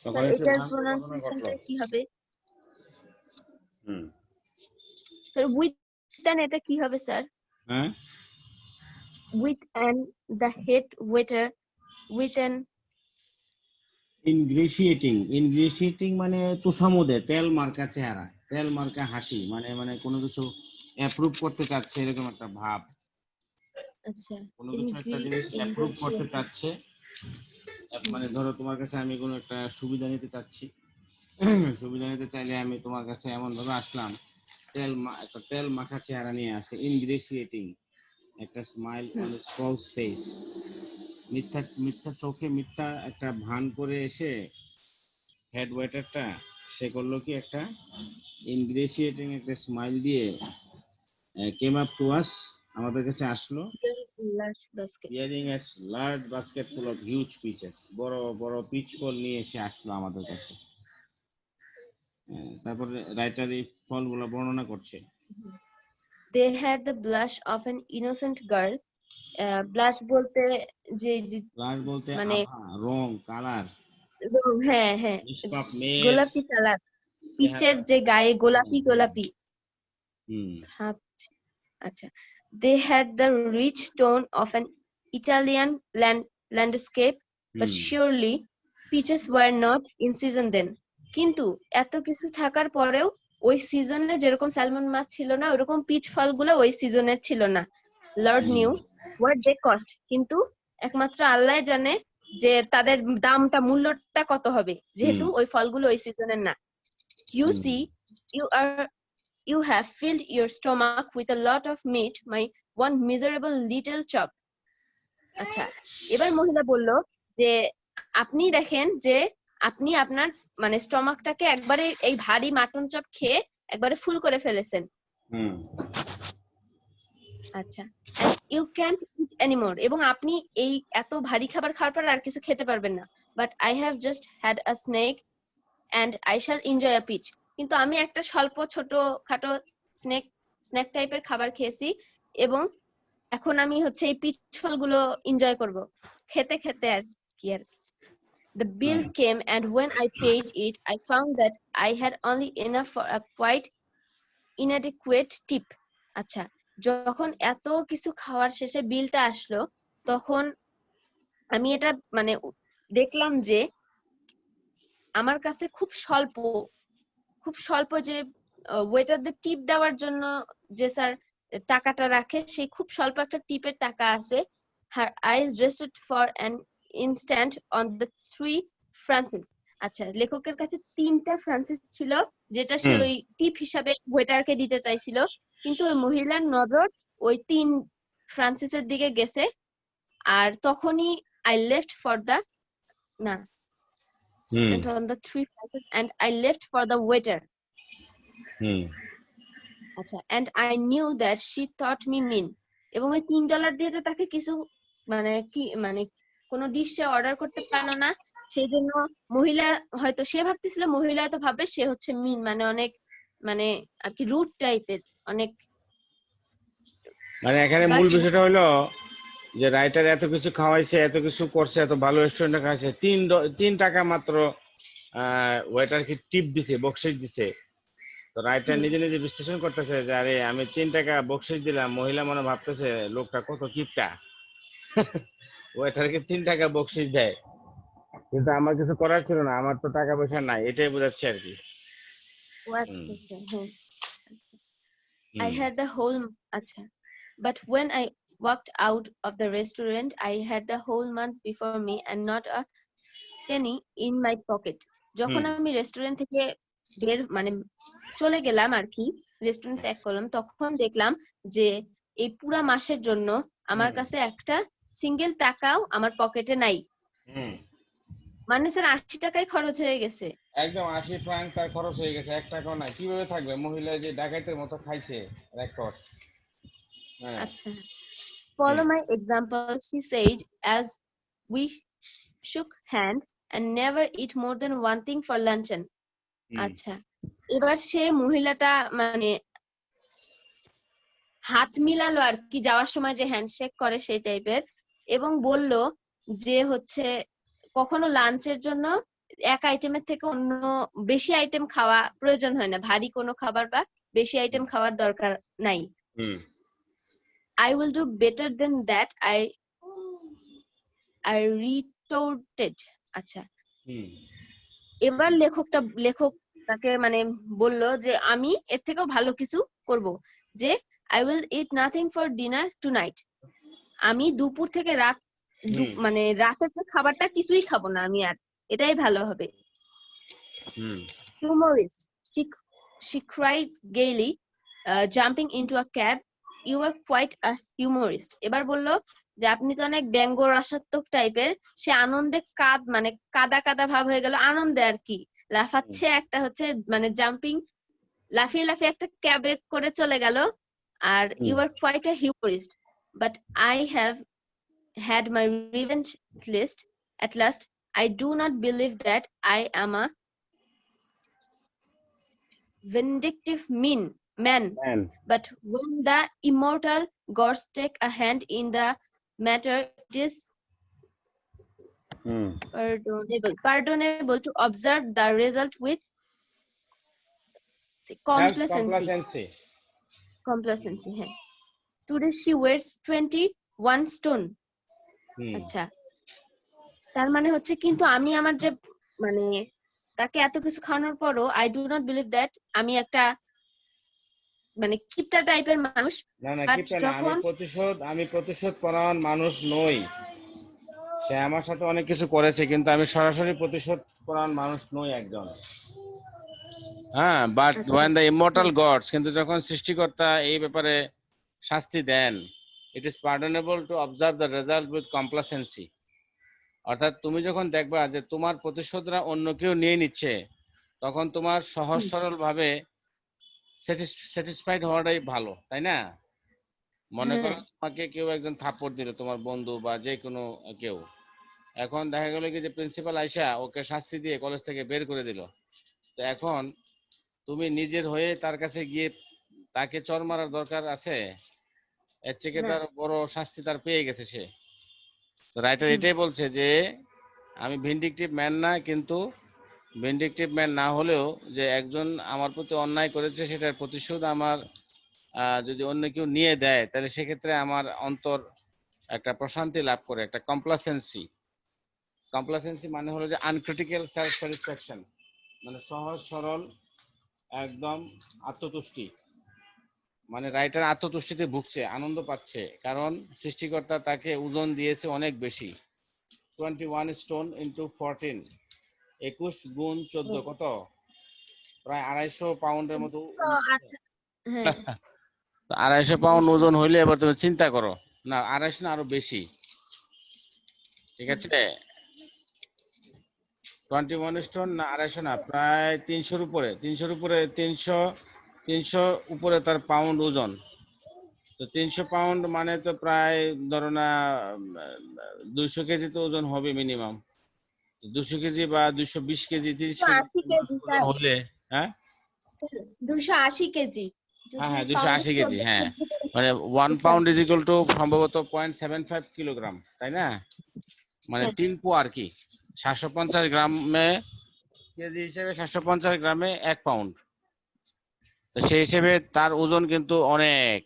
তখন স্যার একটা এটার ভয়ঙ্কর ঘটনা ঘটলো। প্রনাউন্সিয়েশনটা কি হবে হুম স্যার? উইথ অ্যান এটা কি হবে স্যার? হ্যাঁ With an the head waiter with an ইনগ্রেশিয়েটিং মানে তোষামোদে, তেল মার্কা চেহারা, তেল মার্কা হাসি, মানে মানে কোনো কিছু অ্যাপ্রুভ করতে চাচ্ছে এরকম একটা ভাব, আচ্ছা কোনো কিছু একটা জিনিস অ্যাপ্রুভ করতে ingratiating চাচ্ছে মানে ধরো তোমার কাছে আমি কোনো একটা সুবিধা নিতে চাচ্ছি, সুবিধা নিতে চাইলে আমি তোমার কাছে এমন ভাবে আসলাম, একটা তেল মাখা চেহারা নিয়ে আসলে, ইনগ্রেসিয়েটিং একটা স্মাইল অন ফলস ফেস, মিথ্যা মিথ্যা চোখে মিথ্যা একটা ভান করে এসে হেড ওয়েটারটা সে করলো কি একটা ইনগ্রেসিয়েটিং একটা স্মাইল দিয়ে কেম আপ টু আস, আমাদের কাছে আসলো, large basket. Bearing a large basket full of huge peaches, বড় বড় পিচ ফল নিয়ে এসে আসলো আমাদের কাছে। তারপরে রাইটার এই ফলগুলো বর্ণনা করছে। They had the blush of an innocent girl. Blush বলতে যে লাল বলতে মানে আভা, রং, কালার, রং, হ্যাঁ হ্যাঁ, নিষ্পাপ মেয়ের গোলাপি কালার, পিচের চেহারা। যে গায়ে গোলাপি গোলাপি হুম ভাব। আচ্ছা, they had the rich tone of an Italian landscape, but hmm surely peaches were not in season then. কিন্তু এত কিছু থাকার পরেও ওই সিজনে যেরকম স্যালমন মাছ ছিল না, ওরকম পিচ ফলগুলো ওই সিজনের ছিল না। Lord knew what they cost, কিন্তু একমাত্র আল্লাহ জানে যে তাদের দামটা, মূল্যটা কত হবে, যেহেতু ওই ফলগুলো ওই সিজনের না। You see, you have filled your stomach with a lot of meat, my one miserable little chop. আচ্ছা, এবার মহিলা বলল যে আপনি দেখেন যে আপনি আপনার মানে স্টমাকটাকে একবারে এই ভারী মাটন চপ খেয়ে একবারে ফুল করে ফেলেছেন। আচ্ছা, and you can't eat anymore, এবং আপনি এই এত ভারী খাবার খাওয়ার পর আর কিছু খেতে পারবেন না। But I have just had a snake and I shall enjoy a peach. কিন্তু আমি একটা স্বল্প ছোট খাটো স্ন্যাক টাইপের খাবার খেয়েছি, এবং এখন আমি হচ্ছে এই পিচ ফলগুলো এনজয় করব খেতে খেতে আর কি। আর the bill came and when I paid it I found that I had only enough for a quite inadequate tip. আচ্ছা, যখন এত কিছু খাওয়ার শেষে বিলটা আসলো, তখন আমি এটা মানে দেখলাম যে আমার কাছে খুব স্বল্প যে ওয়েটারদের টিপ দেওয়ার জন্য যে স্যার টাকাটা রাখে, সেই খুব স্বল্প একটা টিপের টাকা আছে। Her eyes rested for an instant on the 3 francs. আচ্ছা, লেখকের কাছে 3টা ফ্রান্সিস ছিল, যেটা সে ওই টিপ হিসাবে ওয়েটারকে দিতে চাইছিল, কিন্তু ওই মহিলার নজর ওই 3 ফ্রান্সিসের দিকে গেছে। আর তখনই I left for the না and on the 3 francs and I left for the waiter. আচ্ছা, and I knew that she thought me mean. এবং ওই $3 দিয়ে তো তাকে কিছু মানে কি মানে কোনো ডিশ সে অর্ডার করতে পারলো না, সেই জন্য মহিলা হয়তো সে ভাবতেছিল, মহিলা হয়তো ভাবে সে হচ্ছে মিন, মানে অনেক মানে আর কি রুড টাইপের অনেক। মানে এখানে মূল বিষয়টা হলো যে রাইটার এত কিছু খাওয়াইছে, এত কিছু করছে, এত ভালো রেস্টুরেন্টে খাইছে, 3 টাকা মাত্র ওয়েটারকে টিপ দিছে, বকশিস দিছে। তো রাইটার নিজে নিজে বিশ্লেষণ করতেছে যে আরে আমি 3 টাকা বকশিস দিলাম, মহিলা মনে ভাবতেছে লোকটা কত কিপটা, ওয়েটারকে 3 টাকা বকশিস দেয়, কিন্তু আমার কিছু করার ছিল না, আমার তো টাকা পয়সা নাই, এটাই বোঝাচ্ছে আর কি। I had the whole আচ্ছা, but when I walked out of the restaurant I had the whole month before me and not a penny in my pocket. যখন আমি রেস্টুরেন্ট থেকে বের মানে চলে গেলাম আর কি, রেস্টুরেন্ট ত্যাগ করলাম, তখন দেখলাম যে এই পুরা মাসের জন্য আমার কাছে একটা সিঙ্গেল টাকাও আমার পকেটে নাই। মানে স্যার 80 টাকাই খরচ হয়ে গেছে, একদম 80 ফ্রাঙ্ক তার খরচ হয়ে গেছে, 1 টাকাও নাই। কিভাবে থাকবে? মহিলা যে ডাকাইতের মতো খাইছে রেকর্ড। আচ্ছা, follow my example, she said as we shook hand, and never eat more than one thing for luncheon. আচ্ছা, এবার সে মহিলাটা মানে হাত মিলালো আর কি, যাওয়ার সময় যে হ্যান্ডশেক করে সেই টাইপের, এবং বলল যে হচ্ছে কখনো লাঞ্চের জন্য এক আইটেমের থেকে অন্য বেশি আইটেম খাওয়া প্রয়োজন হয় না, ভারী কোনো খাবার বা বেশি আইটেম খাওয়ার দরকার নাই। I will do better than that, I retorted. আচ্ছা, এবার লেখক তাকে মানে বলল যে আমি এর থেকেও ভালো কিছু করব, যে I will eat nothing for dinner tonight. আমি দুপুর থেকে রাত মানে রাতের যে খাবারটা কিছুই খাবো না আমি আর, এটাই ভালো হবে। Humorist. She cried gaily, jumping into a cab. You are quite a humorist. এবার বলল যে আপনি তো অনেক ব্যঙ্গ রসাত্মক টাইপের। সে আনন্দে মানে কাদা কাদা ভাব হয়ে গেল, আনন্দে আর কি লাফাচ্ছে, একটা হচ্ছে মানে জাম্পিং, লাফিয়ে লাফিয়ে একটা ক্যাবে করে চলে গেল। আর you are quite a humorist, but I have had my revenge at last. I do not believe that I am a vindictive man, but when the immortal gods take a hand in the matter, it is pardonable to observe the result with complacency. Today she weighs 21 stone. আচ্ছা, তার মানে হচ্ছে কিন্তু আমি আমার যে মানে তাকে এত কিছু খাওয়ানোর পরও I do not believe that আমি একটা মানে কিপটা টাইপের মানুষ। না না, কিপটা না, আমি প্রতিশোধ পরায়ণ মানুষ নই। সে আমার সাথে অনেক কিছু করেছে, কিন্তু আমি সরাসরি প্রতিশোধ পরায়ণ মানুষ নই একজন। হ্যাঁ, but when the immortal gods, কিন্তু যখন সৃষ্টিকর্তা এই ব্যাপারে শাস্তি দেন, it is pardonable to observe the result with complacency. অর্থাৎ তুমি যখন দেখবা যে তোমার প্রতিশোধরা অন্য কেউ নিয়ে নিচ্ছে, তখন তোমার সহজ সরল ভাবে স্যাটিসফাইড হওয়াটাই ভালো, তাই না? মনে করো তোমাকে কেউ একজন থাপ্পড় দিল, তোমার বন্ধু বা যে কোনো কেউ, এখন দেখা গেল কি যে প্রিন্সিপাল আইসা ওকে শাস্তি দিয়ে কলেজ থেকে বের করে দিল। তো এখন তুমি নিজের হয়ে তার কাছে গিয়ে তাকে চর মারার দরকার আছে? এর থেকে তার বড় শাস্তি তার পেয়ে গেছে সে। তো রাইটার এটাই বলছে যে আমি ভিন্ডিকটিভ ম্যান না, কিন্তু ভিন্ডিকটিভ ম্যান না হলেও যে একজন আমার প্রতি অন্যায় করেছে সেটার প্রতিশোধ আমার যদি অন্য কেউ নিয়ে দেয়, তাহলে সেক্ষেত্রে আমার অন্তর একটা প্রশান্তি লাভ করে, একটা কমপ্লাসেন্সি মানে হলো যে আনক্রিটিক্যাল সেলফ স্যাটিসফ্যাকশন, মানে সহজ সরল একদম আত্মতুষ্টি। মানে রাইটার আত্মতুষ্টিতে ভুগছে, আনন্দ পাচ্ছে, কারণ সৃষ্টিকর্তা তাকে ওজন দিয়েছে অনেক বেশি। 21 স্টোন ইন্টু 14, 21 গুণ 14 কত? প্রায় 250 পাউন্ডের মতো। 250 পাউন্ড ওজন হইলে এবার তুমি চিন্তা করো, না 250 না আরো বেশি, ঠিক আছে? 21 স্টোন না 250 না, প্রায় 300-র উপরে, 300 উপরে তার পাউন্ড ওজন। তো 300 পাউন্ড মানে তো প্রায় ধরো না 200 কেজি তো ওজন হবে মিনিমাম। 200 কেজি বা 220 কেজি 30 কেজি হলে, হ্যাঁ 280 কেজি, হ্যাঁ 280 কেজি, হ্যাঁ মানে 1 পাউন্ড ইজ ইকুয়াল টু সম্ভবত 0.75 কিলোগ্রাম, তাই না? মানে 3 পোয়া আর কি। 750 গ্রামে কেজি হিসেবে 750 গ্রামে 1 পাউন্ড। তো সেই হিসেবে তার ওজন কিন্তু অনেক।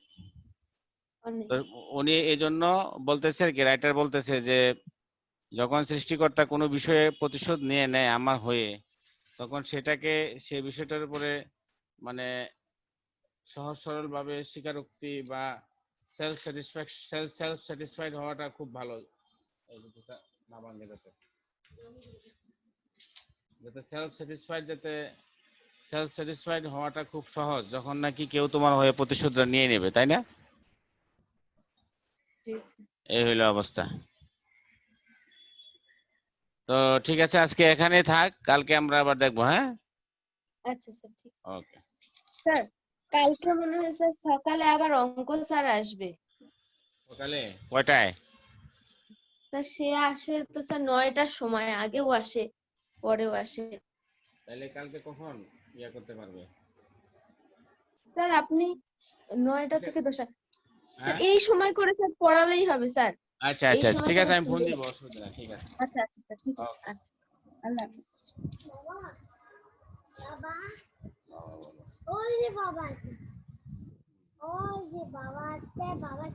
উনি এই জন্য বলতেছে আর কি, রাইটার বলতেছে যে যখন সৃষ্টিকর্তা কোনো বিষয়ে প্রতিশোধ নিয়ে নেয় আমার হয়ে, তখন সেটাকে সেই বিষয়টার উপরে মানে সহজ সরল ভাবে স্বীকারোক্তি বা সেলফ স্যাটিসফাইড হওয়াটা খুব ভালো। যাতে সেলফ স্যাটিসফাইড হওয়াটা খুব সহজ, যখন নাকি কেউ তোমার হয়ে প্রতিশোধটা নিয়ে নেবে, তাই না? এই হইলো অবস্থা। তো ঠিক আছে, আজকে এখানেই থাক, কালকে আমরা আবার দেখবো। হ্যাঁ আচ্ছা স্যার, ঠিক। ওকে স্যার কালকে মনে হয় স্যার সকালে আবার অঙ্ক স্যার আসবে। সকালে কয়টায়? স্যার সে আসে তো স্যার 9টার সময়, আগেও আসে পরেও আসে। তাহলে কালকে কখন ইয়া করতে পারবে? স্যার আপনি 9টা থেকে 10টা এই সময় করে স্যার পড়ালেই হবে স্যার। আচ্ছা আচ্ছা ঠিক আছে, আমি ফোন দিব, অসুবিধা নেই, ঠিক আছে। আচ্ছা আচ্ছা ঠিক আছে, আচ্ছা আল্লাহ হাফেজ। বাবা ওই যে বাবা, ওই যে বাবা, বাবা